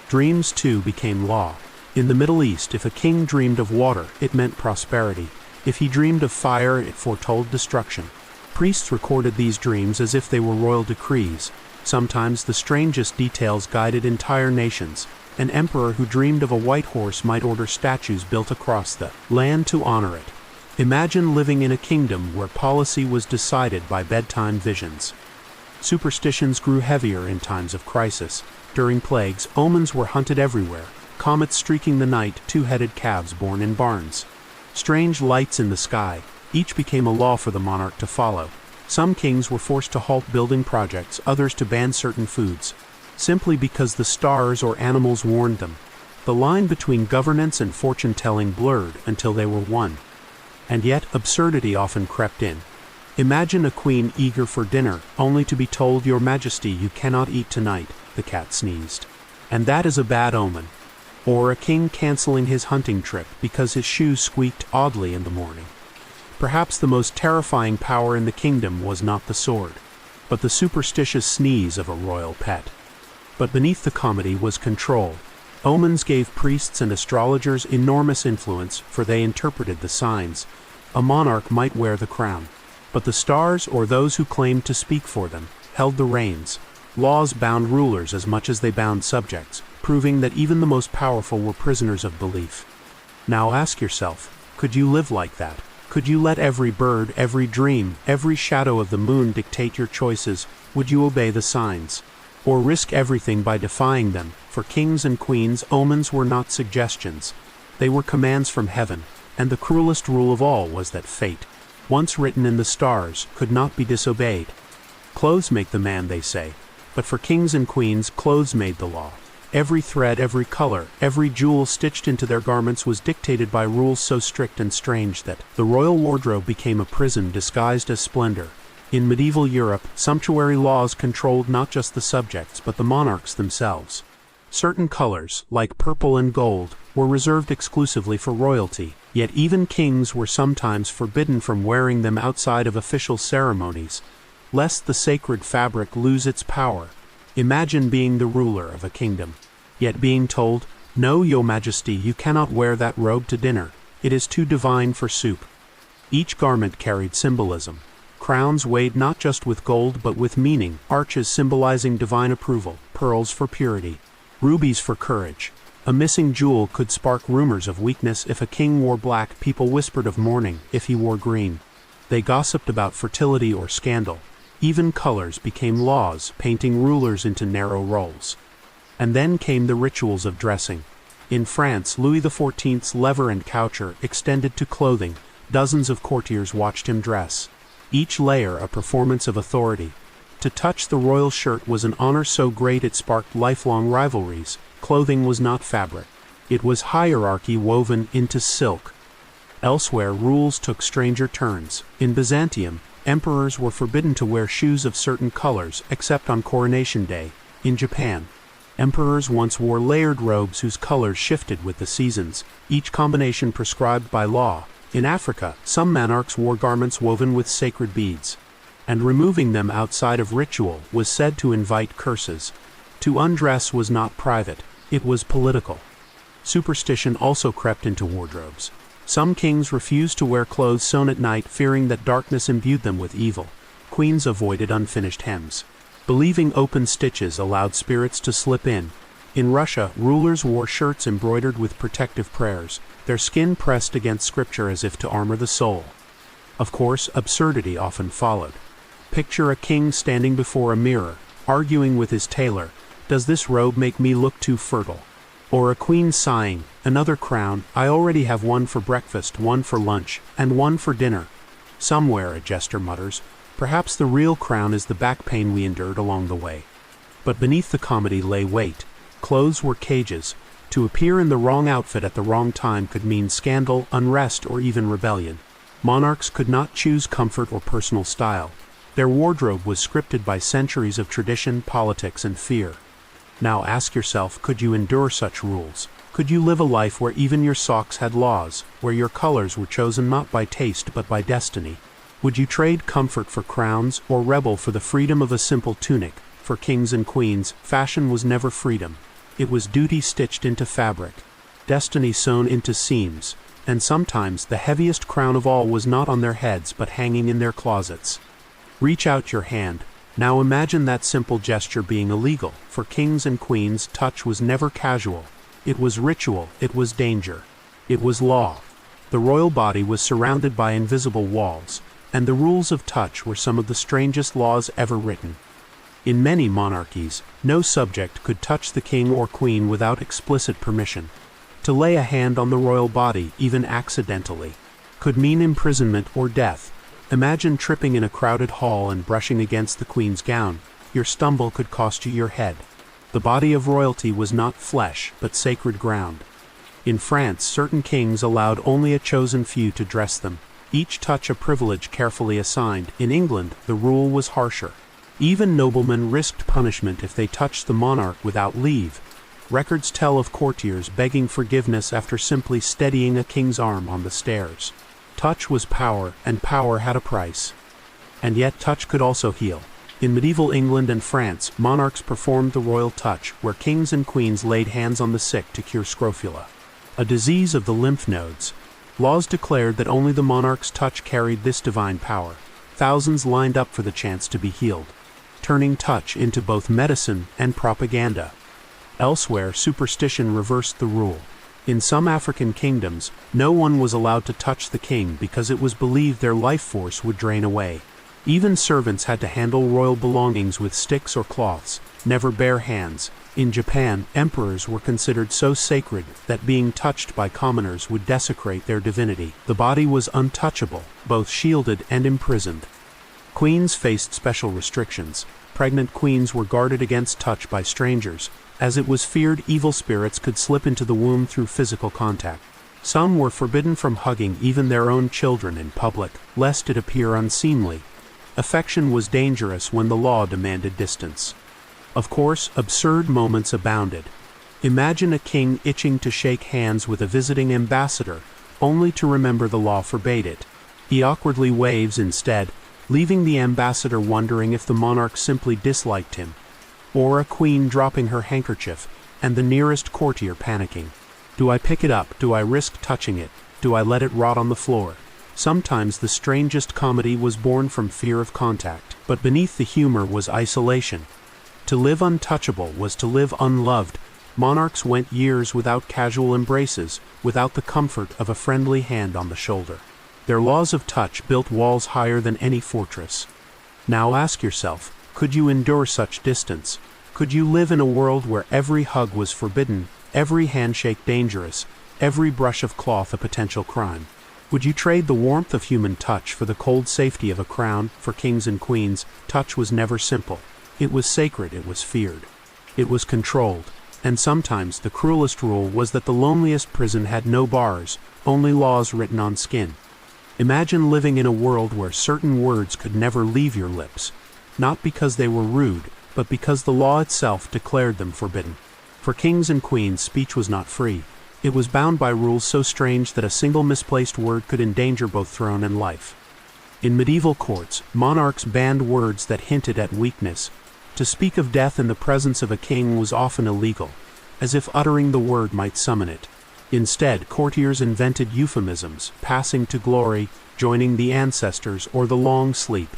Dreams, too, became law. In the Middle East, if a king dreamed of water, it meant prosperity. If he dreamed of fire, it foretold destruction. Priests recorded these dreams as if they were royal decrees. Sometimes the strangest details guided entire nations. An emperor who dreamed of a white horse might order statues built across the land to honor it. Imagine living in a kingdom where policy was decided by bedtime visions. Superstitions grew heavier in times of crisis. During plagues, omens were hunted everywhere. Comets streaking the night, two-headed calves born in barns. Strange lights in the sky, each became a law for the monarch to follow. Some kings were forced to halt building projects, others to ban certain foods, simply because the stars or animals warned them. The line between governance and fortune-telling blurred until they were one. And yet, absurdity often crept in. Imagine a queen eager for dinner, only to be told, "Your Majesty, you cannot eat tonight," the cat sneezed. And that is a bad omen. Or a king canceling his hunting trip because his shoes squeaked oddly in the morning. Perhaps the most terrifying power in the kingdom was not the sword, but the superstitious sneeze of a royal pet. But beneath the comedy was control. Omens gave priests and astrologers enormous influence, for they interpreted the signs. A monarch might wear the crown, but the stars, or those who claimed to speak for them, held the reins. Laws bound rulers as much as they bound subjects, proving that even the most powerful were prisoners of belief. Now ask yourself, could you live like that? Could you let every bird, every dream, every shadow of the moon dictate your choices? Would you obey the signs? Or risk everything by defying them? For kings and queens, omens were not suggestions. They were commands from heaven, and the cruelest rule of all was that fate, once written in the stars, could not be disobeyed. Clothes make the man, they say, but for kings and queens, clothes made the law. Every thread, every color, every jewel stitched into their garments was dictated by rules so strict and strange that the royal wardrobe became a prison disguised as splendor. In medieval Europe, sumptuary laws controlled not just the subjects but the monarchs themselves. Certain colors, like purple and gold, were reserved exclusively for royalty, yet even kings were sometimes forbidden from wearing them outside of official ceremonies, lest the sacred fabric lose its power. Imagine being the ruler of a kingdom, yet being told, "No, Your Majesty, you cannot wear that robe to dinner. It is too divine for soup." Each garment carried symbolism. Crowns weighed not just with gold but with meaning, arches symbolizing divine approval, pearls for purity, rubies for courage. A missing jewel could spark rumors of weakness. If a king wore black, people whispered of mourning. If he wore green, they gossiped about fertility or scandal. Even colors became laws, painting rulers into narrow roles. And then came the rituals of dressing. In France, Louis XIV's lever and couture extended to clothing. Dozens of courtiers watched him dress, each layer a performance of authority. To touch the royal shirt was an honor so great it sparked lifelong rivalries. Clothing was not fabric. It was hierarchy woven into silk. Elsewhere, rules took stranger turns. In Byzantium, emperors were forbidden to wear shoes of certain colors, except on coronation day. In Japan, emperors once wore layered robes whose colors shifted with the seasons, each combination prescribed by law. In Africa, some monarchs wore garments woven with sacred beads, and removing them outside of ritual was said to invite curses. To undress was not private, it was political. Superstition also crept into wardrobes. Some kings refused to wear clothes sewn at night, fearing that darkness imbued them with evil. Queens avoided unfinished hems, believing open stitches allowed spirits to slip in. In Russia, rulers wore shirts embroidered with protective prayers, their skin pressed against scripture as if to armor the soul. Of course, absurdity often followed. Picture a king standing before a mirror, arguing with his tailor, "Does this robe make me look too fertile?" Or a queen sighing, "Another crown, I already have one for breakfast, one for lunch, and one for dinner." Somewhere, a jester mutters, "Perhaps the real crown is the back pain we endured along the way." But beneath the comedy lay weight. Clothes were cages. To appear in the wrong outfit at the wrong time could mean scandal, unrest, or even rebellion. Monarchs could not choose comfort or personal style. Their wardrobe was scripted by centuries of tradition, politics, and fear. Now ask yourself, could you endure such rules? Could you live a life where even your socks had laws, where your colors were chosen not by taste but by destiny? Would you trade comfort for crowns, or rebel for the freedom of a simple tunic? For kings and queens, fashion was never freedom. It was duty stitched into fabric. destiny sewn into seams, and sometimes the heaviest crown of all was not on their heads but hanging in their closets. Reach out your hand. Now imagine that simple gesture being illegal. For kings and queens, touch was never casual. It was ritual, it was danger. It was law. The royal body was surrounded by invisible walls, and the rules of touch were some of the strangest laws ever written. In many monarchies, no subject could touch the king or queen without explicit permission. To lay a hand on the royal body, even accidentally, could mean imprisonment or death. Imagine tripping in a crowded hall and brushing against the queen's gown. Your stumble could cost you your head. The body of royalty was not flesh, but sacred ground. In France, certain kings allowed only a chosen few to dress them, each touch a privilege carefully assigned. In England, the rule was harsher. Even noblemen risked punishment if they touched the monarch without leave. Records tell of courtiers begging forgiveness after simply steadying a king's arm on the stairs. Touch was power, and power had a price. And yet touch could also heal. In medieval England and France, monarchs performed the royal touch, where kings and queens laid hands on the sick to cure scrofula, a disease of the lymph nodes. Laws declared that only the monarch's touch carried this divine power. Thousands lined up for the chance to be healed, turning touch into both medicine and propaganda. Elsewhere, superstition reversed the rule. In some African kingdoms, no one was allowed to touch the king because it was believed their life force would drain away. Even servants had to handle royal belongings with sticks or cloths, never bare hands. In Japan, emperors were considered so sacred that being touched by commoners would desecrate their divinity. The body was untouchable, both shielded and imprisoned. Queens faced special restrictions. Pregnant queens were guarded against touch by strangers, as it was feared evil spirits could slip into the womb through physical contact. Some were forbidden from hugging even their own children in public, lest it appear unseemly. Affection was dangerous when the law demanded distance. Of course, absurd moments abounded. Imagine a king itching to shake hands with a visiting ambassador, only to remember the law forbade it. He awkwardly waves instead, leaving the ambassador wondering if the monarch simply disliked him. Or a queen dropping her handkerchief, and the nearest courtier panicking. Do I pick it up? Do I risk touching it? Do I let it rot on the floor? Sometimes the strangest comedy was born from fear of contact, but beneath the humor was isolation. To live untouchable was to live unloved. Monarchs went years without casual embraces, without the comfort of a friendly hand on the shoulder. Their laws of touch built walls higher than any fortress. Now ask yourself, could you endure such distance? Could you live in a world where every hug was forbidden, every handshake dangerous, every brush of cloth a potential crime? Would you trade the warmth of human touch for the cold safety of a crown? For kings and queens, touch was never simple. It was sacred, it was feared. It was controlled. And sometimes the cruelest rule was that the loneliest prison had no bars, only laws written on skin. Imagine living in a world where certain words could never leave your lips, not because they were rude, but because the law itself declared them forbidden. For kings and queens, speech was not free. It was bound by rules so strange that a single misplaced word could endanger both throne and life. In medieval courts, monarchs banned words that hinted at weakness. To speak of death in the presence of a king was often illegal, as if uttering the word might summon it. Instead, courtiers invented euphemisms, passing to glory, joining the ancestors, or the long sleep.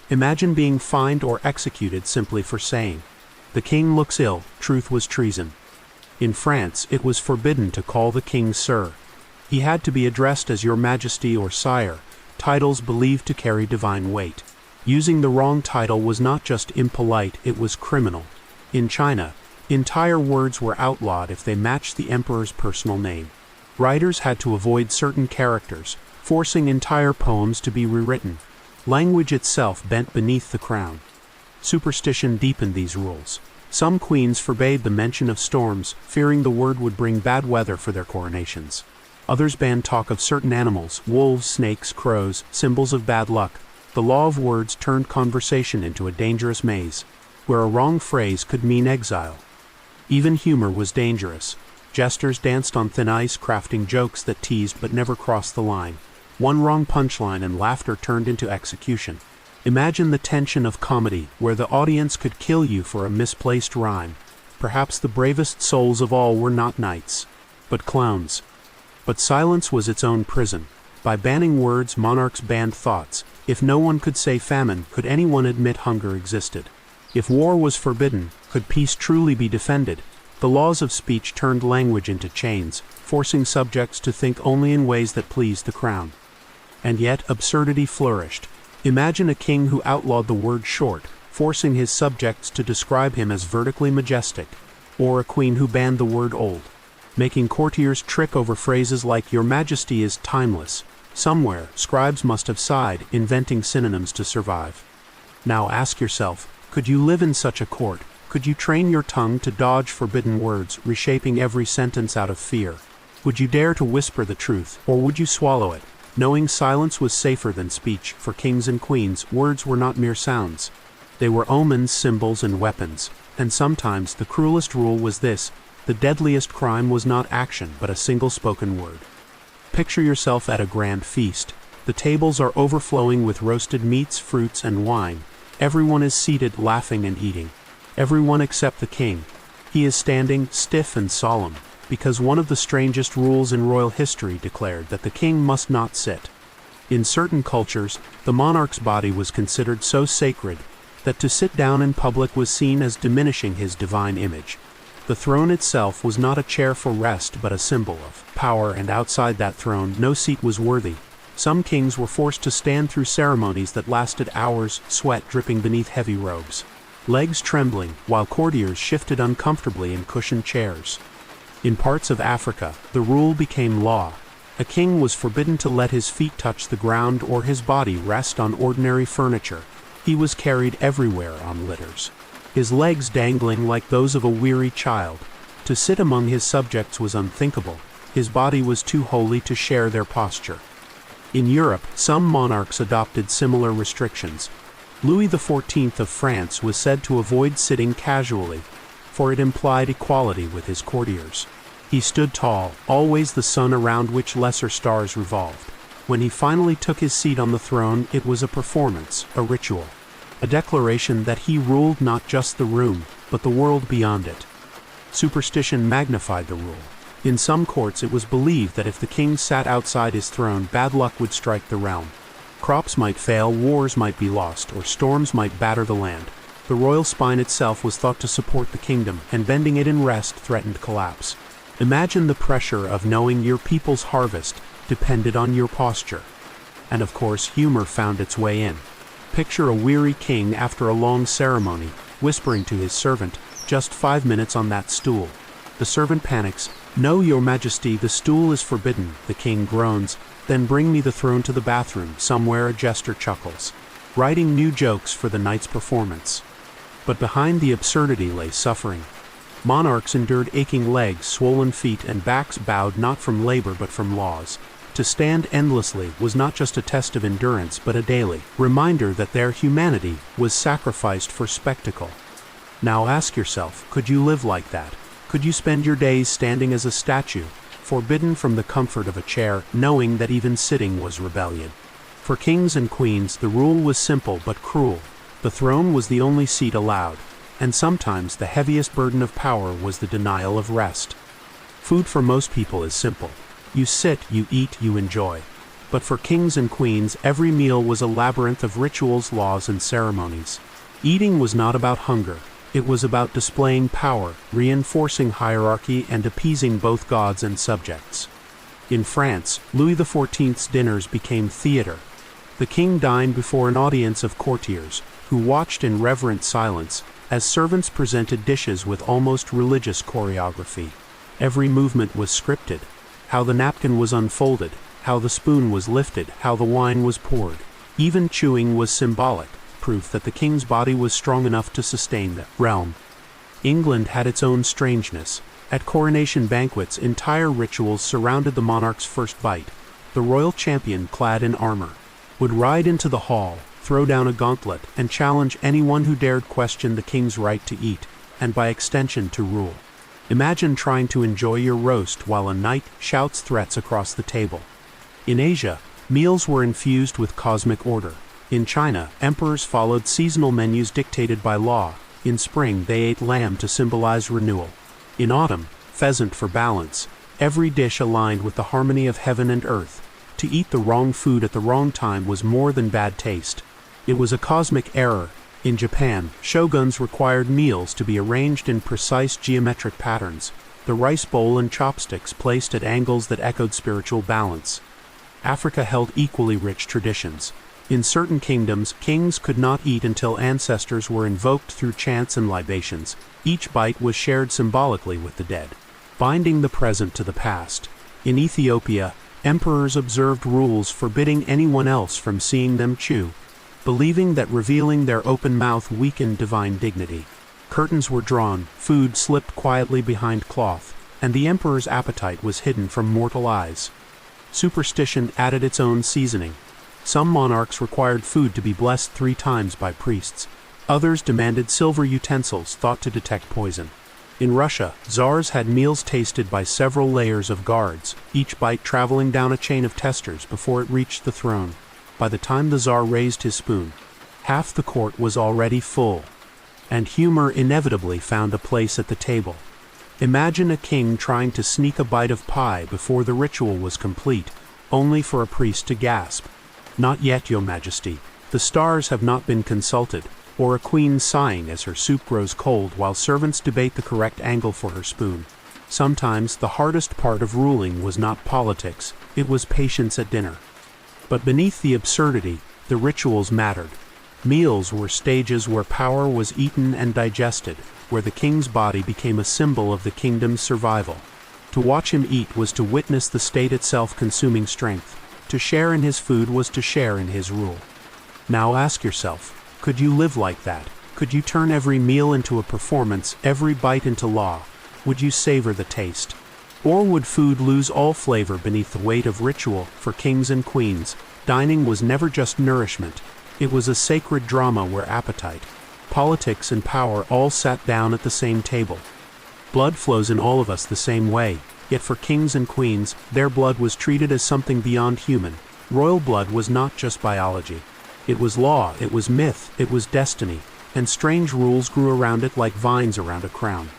Imagine being fined or executed simply for saying, "The king looks ill." Truth was treason. In France, it was forbidden to call the king sir. He had to be addressed as your majesty or sire, titles believed to carry divine weight. Using the wrong title was not just impolite, it was criminal. In China, entire words were outlawed if they matched the emperor's personal name. Writers had to avoid certain characters, forcing entire poems to be rewritten. Language itself bent beneath the crown. Superstition deepened these rules. Some queens forbade the mention of storms, fearing the word would bring bad weather for their coronations. Others banned talk of certain animals, wolves, snakes, crows, symbols of bad luck. The law of words turned conversation into a dangerous maze, where a wrong phrase could mean exile. Even humor was dangerous. Jesters danced on thin ice, crafting jokes that teased but never crossed the line. One wrong punchline and laughter turned into execution. Imagine the tension of comedy, where the audience could kill you for a misplaced rhyme. Perhaps the bravest souls of all were not knights. but clowns. But silence was its own prison. By banning words, monarchs banned thoughts. If no one could say famine, could anyone admit hunger existed? If war was forbidden, could peace truly be defended? The laws of speech turned language into chains, forcing subjects to think only in ways that pleased the crown. And yet absurdity flourished. Imagine a king who outlawed the word short, forcing his subjects to describe him as vertically majestic, or a queen who banned the word old, making courtiers trick over phrases like "Your Majesty is timeless." Somewhere, scribes must have sighed, inventing synonyms to survive. Now ask yourself, could you live in such a court? Could you train your tongue to dodge forbidden words, reshaping every sentence out of fear? Would you dare to whisper the truth, or would you swallow it, knowing silence was safer than speech? For kings and queens, words were not mere sounds. They were omens, symbols, and weapons. And sometimes the cruelest rule was this: the deadliest crime was not action, but a single spoken word. Picture yourself at a grand feast. The tables are overflowing with roasted meats, fruits, and wine. Everyone is seated, laughing and eating. Everyone except the king. He is standing, stiff and solemn, because one of the strangest rules in royal history declared that the king must not sit. In certain cultures, the monarch's body was considered so sacred that to sit down in public was seen as diminishing his divine image. The throne itself was not a chair for rest, but a symbol of power, and outside that throne no seat was worthy. Some kings were forced to stand through ceremonies that lasted hours, sweat dripping beneath heavy robes, legs trembling, while courtiers shifted uncomfortably in cushioned chairs. In parts of Africa, the rule became law. A king was forbidden to let his feet touch the ground or his body rest on ordinary furniture. He was carried everywhere on litters, his legs dangling like those of a weary child. To sit among his subjects was unthinkable. His body was too holy to share their posture. In Europe, some monarchs adopted similar restrictions. Louis XIV of France was said to avoid sitting casually, for it implied equality with his courtiers. He stood tall, always the sun around which lesser stars revolved. When he finally took his seat on the throne, it was a performance, a ritual, a declaration that he ruled not just the room, but the world beyond it. Superstition magnified the rule. In some courts it was believed that if the king sat outside his throne, bad luck would strike the realm. Crops might fail, wars might be lost, or storms might batter the land. The royal spine itself was thought to support the kingdom, and bending it in rest threatened collapse. Imagine the pressure of knowing your people's harvest depended on your posture. And of course, humor found its way in. Picture a weary king after a long ceremony, whispering to his servant, "Just 5 minutes on that stool." The servant panics. "No, your majesty, the stool is forbidden." The king groans. "Then bring me the throne to the bathroom." Somewhere a jester chuckles, writing new jokes for the night's performance. But behind the absurdity lay suffering. Monarchs endured aching legs, swollen feet, and backs bowed not from labor but from laws. To stand endlessly was not just a test of endurance, but a daily reminder that their humanity was sacrificed for spectacle. Now ask yourself, could you live like that? Could you spend your days standing as a statue, forbidden from the comfort of a chair, knowing that even sitting was rebellion? For kings and queens, the rule was simple but cruel. The throne was the only seat allowed, and sometimes the heaviest burden of power was the denial of rest. Food for most people is simple. You sit, you eat, you enjoy. But for kings and queens, every meal was a labyrinth of rituals, laws, and ceremonies. Eating was not about hunger. It was about displaying power, reinforcing hierarchy, and appeasing both gods and subjects. In France, Louis XIV's dinners became theater. The king dined before an audience of courtiers, who watched in reverent silence as servants presented dishes with almost religious choreography. Every movement was scripted. How the napkin was unfolded, how the spoon was lifted, how the wine was poured. Even chewing was symbolic, proof that the king's body was strong enough to sustain the realm. England had its own strangeness. At coronation banquets, entire rituals surrounded the monarch's first bite. The royal champion, clad in armor, would ride into the hall, throw down a gauntlet, and challenge anyone who dared question the king's right to eat, and by extension to rule. Imagine trying to enjoy your roast while a knight shouts threats across the table. In Asia, meals were infused with cosmic order. In China, emperors followed seasonal menus dictated by law. In spring, they ate lamb to symbolize renewal. In autumn, pheasant for balance. every dish aligned with the harmony of heaven and earth. To eat the wrong food at the wrong time was more than bad taste. It was a cosmic error. In Japan, shoguns required meals to be arranged in precise geometric patterns, the rice bowl and chopsticks placed at angles that echoed spiritual balance. Africa held equally rich traditions. In certain kingdoms, kings could not eat until ancestors were invoked through chants and libations. Each bite was shared symbolically with the dead, binding the present to the past. In Ethiopia, emperors observed rules forbidding anyone else from seeing them chew, believing that revealing their open mouth weakened divine dignity. Curtains were drawn, food slipped quietly behind cloth, and the emperor's appetite was hidden from mortal eyes. Superstition added its own seasoning. Some monarchs required food to be blessed 3 times by priests. Others demanded silver utensils thought to detect poison. In Russia, czars had meals tasted by several layers of guards, each bite traveling down a chain of testers before it reached the throne. By the time the czar raised his spoon, half the court was already full, and humor inevitably found a place at the table. Imagine a king trying to sneak a bite of pie before the ritual was complete, only for a priest to gasp, "Not yet, Your Majesty. The stars have not been consulted," or a queen sighing as her soup grows cold while servants debate the correct angle for her spoon. Sometimes the hardest part of ruling was not politics, it was patience at dinner. But beneath the absurdity, the rituals mattered. Meals were stages where power was eaten and digested, where the king's body became a symbol of the kingdom's survival. To watch him eat was to witness the state itself consuming strength. To share in his food was to share in his rule. Now ask yourself, could you live like that? Could you turn every meal into a performance, every bite into law? Would you savor the taste? Or would food lose all flavor beneath the weight of ritual? For kings and queens, dining was never just nourishment. It was a sacred drama where appetite, politics, and power all sat down at the same table. Blood flows in all of us the same way, yet for kings and queens, their blood was treated as something beyond human. Royal blood was not just biology. It was law, it was myth, it was destiny, and strange rules grew around it like vines around a crown.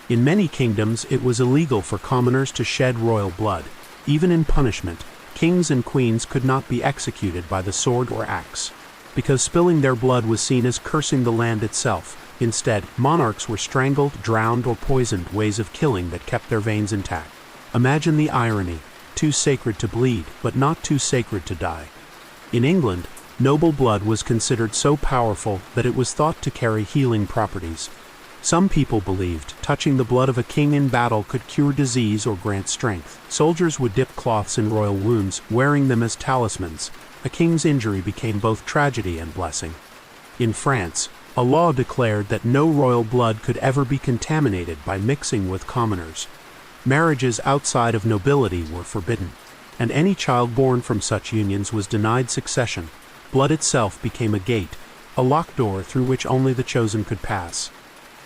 In many kingdoms, it was illegal for commoners to shed royal blood. Even in punishment, kings and queens could not be executed by the sword or axe, because spilling their blood was seen as cursing the land itself. Instead, monarchs were strangled, drowned, or poisoned, ways of killing that kept their veins intact. Imagine the irony, too sacred to bleed, but not too sacred to die. In England, noble blood was considered so powerful that it was thought to carry healing properties. Some people believed touching the blood of a king in battle could cure disease or grant strength. Soldiers would dip cloths in royal wounds, wearing them as talismans. A king's injury became both tragedy and blessing. In France, a law declared that no royal blood could ever be contaminated by mixing with commoners. Marriages outside of nobility were forbidden, and any child born from such unions was denied succession. Blood itself became a gate, a locked door through which only the chosen could pass.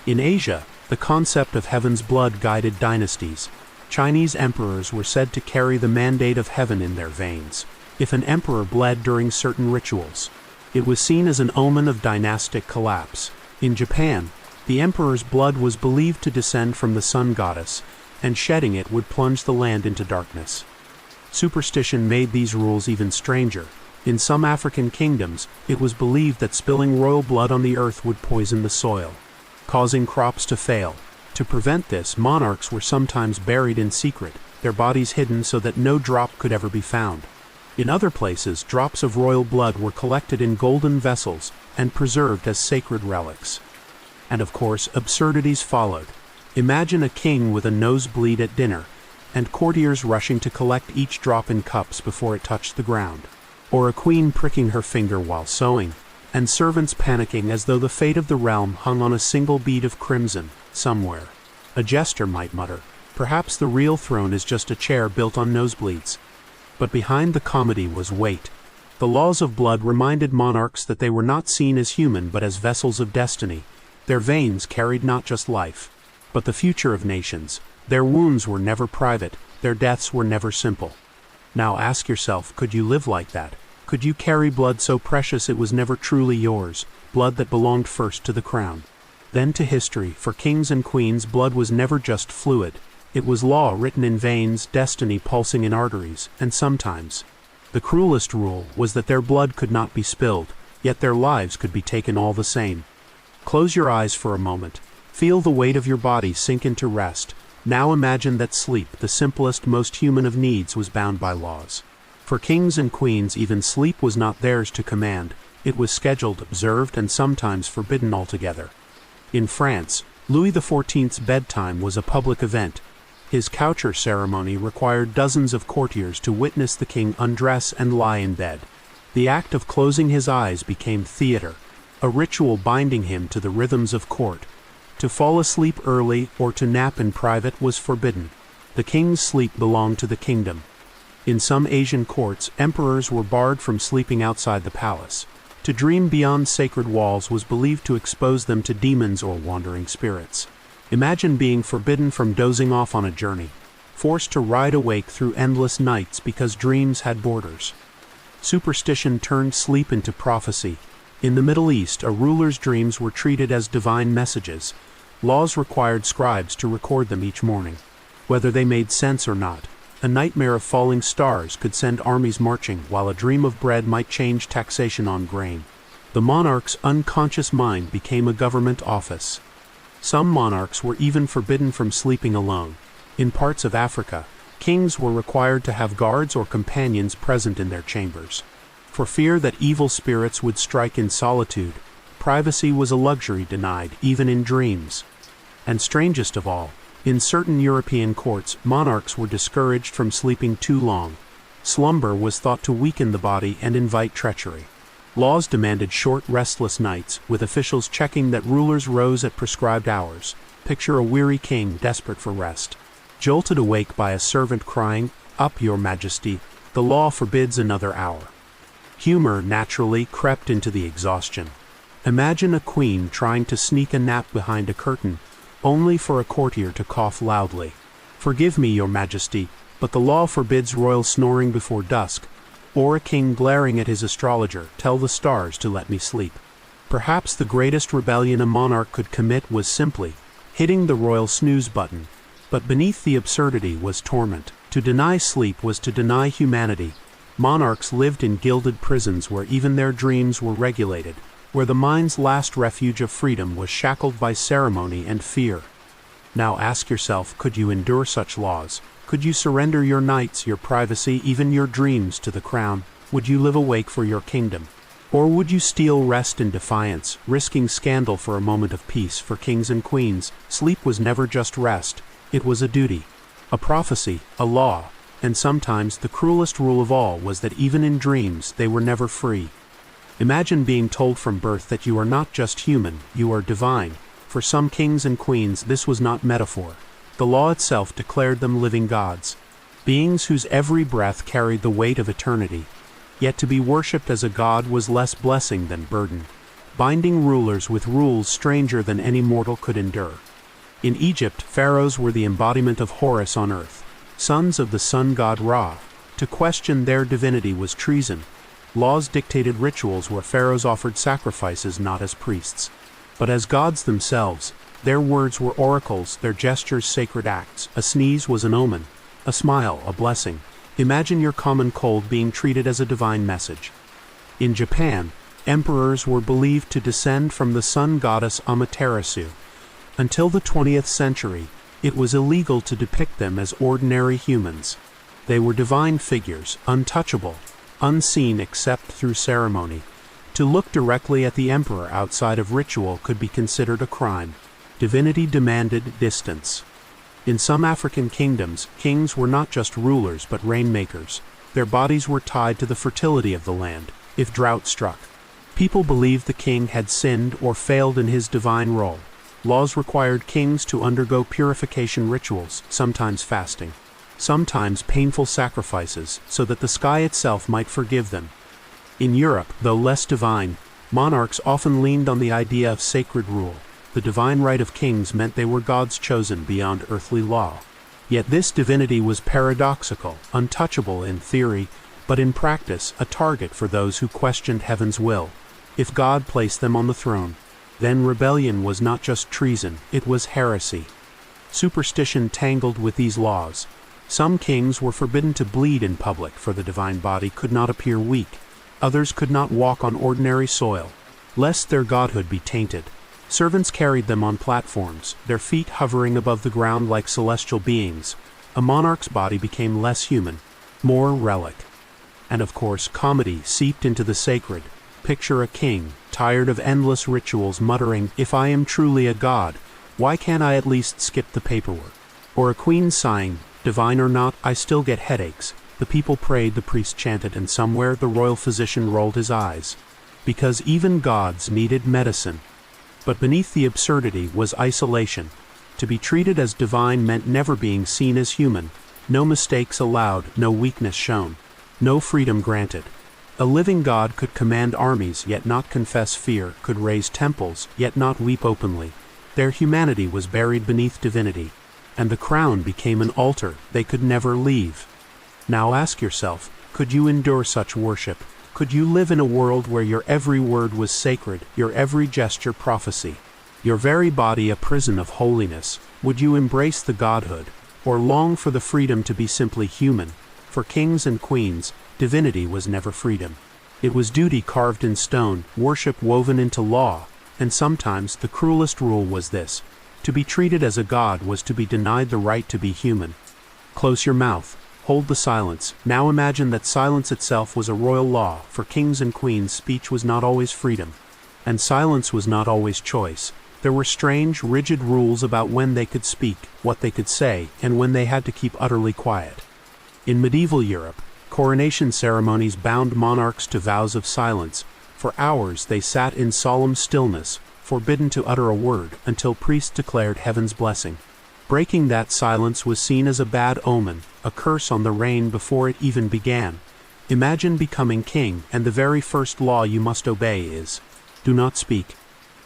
In Asia, the concept of heaven's blood guided dynasties. Chinese emperors were said to carry the mandate of heaven in their veins. If an emperor bled during certain rituals, it was seen as an omen of dynastic collapse. In Japan, the emperor's blood was believed to descend from the sun goddess, and shedding it would plunge the land into darkness. Superstition made these rules even stranger. In some African kingdoms, it was believed that spilling royal blood on the earth would poison the soil, causing crops to fail. To prevent this, monarchs were sometimes buried in secret, their bodies hidden so that no drop could ever be found. In other places, drops of royal blood were collected in golden vessels and preserved as sacred relics. And of course, absurdities followed. Imagine a king with a nosebleed at dinner, and courtiers rushing to collect each drop in cups before it touched the ground. Or a queen pricking her finger while sewing, and servants panicking as though the fate of the realm hung on a single bead of crimson somewhere. A jester might mutter, "Perhaps the real throne is just a chair built on nosebleeds." But behind the comedy was weight. The laws of blood reminded monarchs that they were not seen as human but as vessels of destiny. Their veins carried not just life, but the future of nations. Their wounds were never private, their deaths were never simple. Now ask yourself, could you live like that? Could you carry blood so precious it was never truly yours, blood that belonged first to the crown, then to history? For kings and queens, blood was never just fluid. It was law written in veins, destiny pulsing in arteries, and sometimes the cruelest rule was that their blood could not be spilled, yet their lives could be taken all the same. Close your eyes for a moment. Feel the weight of your body sink into rest. Now imagine that sleep, the simplest, most human of needs, was bound by laws. For kings and queens, even sleep was not theirs to command. It was scheduled, observed, and sometimes forbidden altogether. In France, Louis XIV's bedtime was a public event. His coucher ceremony required dozens of courtiers to witness the king undress and lie in bed. The act of closing his eyes became theater, a ritual binding him to the rhythms of court. To fall asleep early or to nap in private was forbidden. The king's sleep belonged to the kingdom. In some Asian courts, emperors were barred from sleeping outside the palace. To dream beyond sacred walls was believed to expose them to demons or wandering spirits. Imagine being forbidden from dozing off on a journey, forced to ride awake through endless nights because dreams had borders. Superstition turned sleep into prophecy. In the Middle East, a ruler's dreams were treated as divine messages. Laws required scribes to record them each morning. Whether they made sense or not, a nightmare of falling stars could send armies marching, while a dream of bread might change taxation on grain. The monarch's unconscious mind became a government office. Some monarchs were even forbidden from sleeping alone. In parts of Africa, kings were required to have guards or companions present in their chambers. For fear that evil spirits would strike in solitude, privacy was a luxury denied, even in dreams. And strangest of all, in certain European courts, monarchs were discouraged from sleeping too long. Slumber was thought to weaken the body and invite treachery. Laws demanded short, restless nights, with officials checking that rulers rose at prescribed hours. Picture a weary king desperate for rest, jolted awake by a servant crying, "Up, your majesty, the law forbids another hour." Humor naturally crept into the exhaustion. Imagine a queen trying to sneak a nap behind a curtain, only for a courtier to cough loudly. "Forgive me, your majesty, but the law forbids royal snoring before dusk." Or a king glaring at his astrologer, "Tell the stars to let me sleep." Perhaps the greatest rebellion a monarch could commit was simply hitting the royal snooze button. But beneath the absurdity was torment. To deny sleep was to deny humanity. Monarchs lived in gilded prisons where even their dreams were regulated, where the mind's last refuge of freedom was shackled by ceremony and fear. Now ask yourself, could you endure such laws? Could you surrender your nights, your privacy, even your dreams to the crown? Would you live awake for your kingdom? Or would you steal rest in defiance, risking scandal for a moment of peace? For kings and queens, sleep was never just rest. It was a duty, a prophecy, a law, and sometimes the cruelest rule of all was that even in dreams they were never free. Imagine being told from birth that you are not just human, you are divine. For some kings and queens this was not metaphor. The law itself declared them living gods, beings whose every breath carried the weight of eternity. Yet to be worshipped as a god was less blessing than burden, binding rulers with rules stranger than any mortal could endure. In Egypt, pharaohs were the embodiment of Horus on earth, sons of the sun god Ra. To question their divinity was treason. Laws dictated rituals where pharaohs offered sacrifices not as priests, but as gods themselves. Their words were oracles, their gestures sacred acts. A sneeze was an omen, a smile a blessing. Imagine your common cold being treated as a divine message. In Japan, emperors were believed to descend from the sun goddess Amaterasu. Until the 20th century, it was illegal to depict them as ordinary humans. They were divine figures, untouchable, unseen except through ceremony. To look directly at the emperor outside of ritual could be considered a crime. Divinity demanded distance. In some African kingdoms, kings were not just rulers but rainmakers. Their bodies were tied to the fertility of the land, if drought struck. People believed the king had sinned or failed in his divine role. Laws required kings to undergo purification rituals, sometimes fasting, sometimes painful sacrifices, so that the sky itself might forgive them. In Europe, though less divine, monarchs often leaned on the idea of sacred rule. The divine right of kings meant they were gods chosen beyond earthly law. Yet this divinity was paradoxical, untouchable in theory, but in practice a target for those who questioned heaven's will. If God placed them on the throne, then rebellion was not just treason, it was heresy. Superstition tangled with these laws. Some kings were forbidden to bleed in public, for the divine body could not appear weak. Others could not walk on ordinary soil, lest their godhood be tainted. Servants carried them on platforms, their feet hovering above the ground like celestial beings. A monarch's body became less human, more relic. And of course, comedy seeped into the sacred. Picture a king, tired of endless rituals, muttering, "If I am truly a god, why can't I at least skip the paperwork?" Or a queen sighing, "Divine or not, I still get headaches." The people prayed, the priest chanted, and somewhere the royal physician rolled his eyes. Because even gods needed medicine. But beneath the absurdity was isolation. To be treated as divine meant never being seen as human. No mistakes allowed, no weakness shown, no freedom granted. A living god could command armies, yet not confess fear, could raise temples, yet not weep openly. Their humanity was buried beneath divinity, and the crown became an altar they could never leave. Now ask yourself, could you endure such worship? Could you live in a world where your every word was sacred, your every gesture prophecy, your very body a prison of holiness? Would you embrace the godhood, or long for the freedom to be simply human? For kings and queens, divinity was never freedom. It was duty carved in stone, worship woven into law, and sometimes the cruelest rule was this: to be treated as a god was to be denied the right to be human. Close your mouth. Hold the silence. Now imagine that silence itself was a royal law. For kings and queens, speech was not always freedom, and silence was not always choice. There were strange, rigid rules about when they could speak, what they could say, and when they had to keep utterly quiet. In medieval Europe, coronation ceremonies bound monarchs to vows of silence. For hours they sat in solemn stillness, forbidden to utter a word, until priests declared heaven's blessing. Breaking that silence was seen as a bad omen, a curse on the reign before it even began. Imagine becoming king, and the very first law you must obey is, do not speak.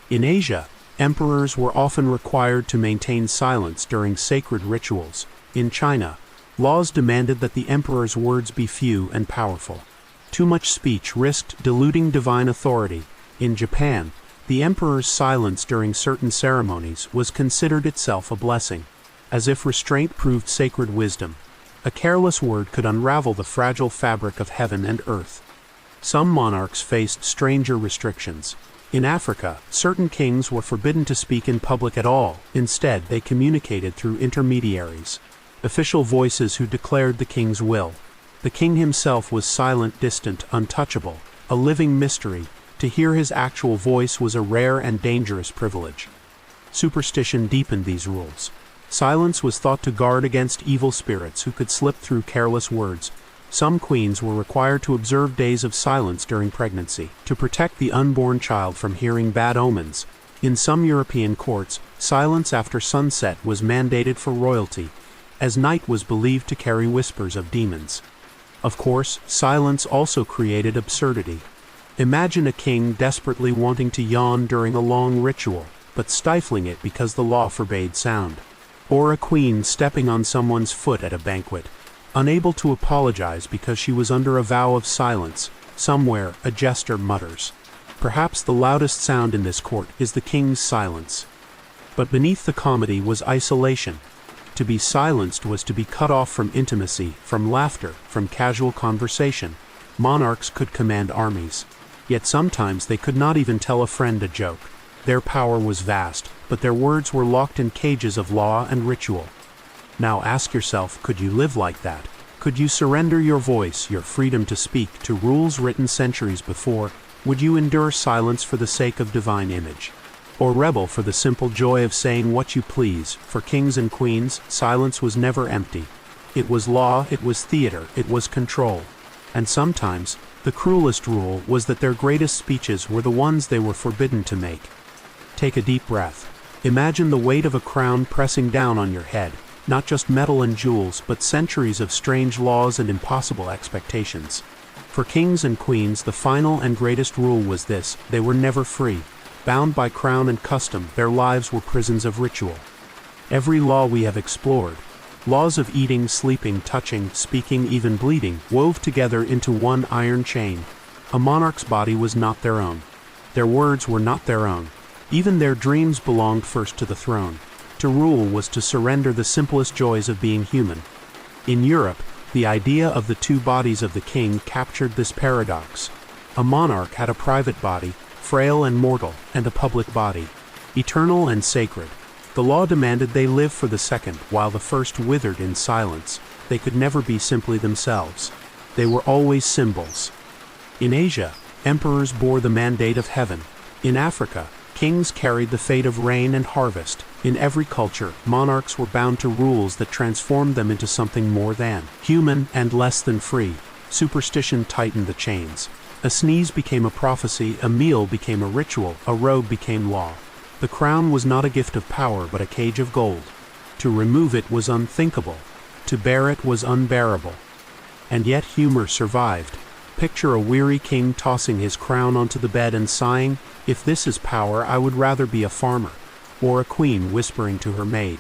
In Asia, emperors were often required to maintain silence during sacred rituals. In China, laws demanded that the emperor's words be few and powerful. Too much speech risked diluting divine authority. In Japan, the emperor's silence during certain ceremonies was considered itself a blessing, as if restraint proved sacred wisdom. A careless word could unravel the fragile fabric of heaven and earth. Some monarchs faced stranger restrictions. In Africa, certain kings were forbidden to speak in public at all. Instead, they communicated through intermediaries, official voices who declared the king's will. The king himself was silent, distant, untouchable, a living mystery. To hear his actual voice was a rare and dangerous privilege. Superstition deepened these rules. Silence was thought to guard against evil spirits who could slip through careless words. Some queens were required to observe days of silence during pregnancy, to protect the unborn child from hearing bad omens. In some European courts, silence after sunset was mandated for royalty, as night was believed to carry whispers of demons. Of course, silence also created absurdity. Imagine a king desperately wanting to yawn during a long ritual, but stifling it because the law forbade sound. Or a queen stepping on someone's foot at a banquet, unable to apologize because she was under a vow of silence. Somewhere, a jester mutters. Perhaps the loudest sound in this court is the king's silence. But beneath the comedy was isolation. To be silenced was to be cut off from intimacy, from laughter, from casual conversation. Monarchs could command armies, yet sometimes they could not even tell a friend a joke. Their power was vast, but their words were locked in cages of law and ritual. Now ask yourself, could you live like that? Could you surrender your voice, your freedom to speak, to rules written centuries before? Would you endure silence for the sake of divine image? Or rebel for the simple joy of saying what you please? For kings and queens, silence was never empty. It was law, it was theater, it was control. And sometimes, the cruelest rule was that their greatest speeches were the ones they were forbidden to make. Take a deep breath. Imagine the weight of a crown pressing down on your head, not just metal and jewels, but centuries of strange laws and impossible expectations. For kings and queens, the final and greatest rule was this: they were never free. Bound by crown and custom, their lives were prisons of ritual. Every law we have explored, laws of eating, sleeping, touching, speaking, even bleeding, wove together into one iron chain. A monarch's body was not their own. Their words were not their own. Even their dreams belonged first to the throne. To rule was to surrender the simplest joys of being human. In Europe, the idea of the two bodies of the king captured this paradox. A monarch had a private body, frail and mortal, and a public body, eternal and sacred. The law demanded they live for the second, while the first withered in silence. They could never be simply themselves. They were always symbols. In Asia, emperors bore the mandate of heaven. In Africa, kings carried the fate of rain and harvest. In every culture, monarchs were bound to rules that transformed them into something more than human and less than free. Superstition tightened the chains. A sneeze became a prophecy, a meal became a ritual, a robe became law. The crown was not a gift of power but a cage of gold. To remove it was unthinkable. To bear it was unbearable. And yet humor survived. Picture a weary king tossing his crown onto the bed and sighing, "If this is power, I would rather be a farmer." Or a queen whispering to her maid,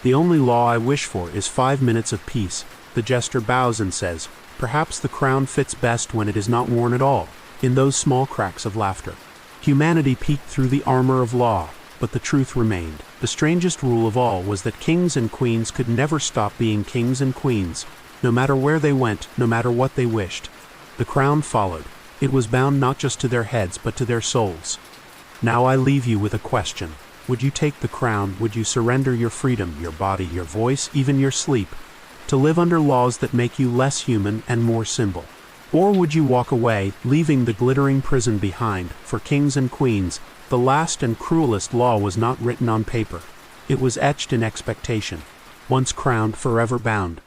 "The only law I wish for is 5 minutes of peace." The jester bows and says, "Perhaps the crown fits best when it is not worn at all." In those small cracks of laughter, humanity peeked through the armor of law, but the truth remained. The strangest rule of all was that kings and queens could never stop being kings and queens, no matter where they went, no matter what they wished. The crown followed. It was bound not just to their heads but to their souls. Now I leave you with a question. Would you take the crown? Would you surrender your freedom, your body, your voice, even your sleep, to live under laws that make you less human and more symbol? Or would you walk away, leaving the glittering prison behind? For kings and queens, the last and cruelest law was not written on paper. It was etched in expectation. Once crowned, forever bound.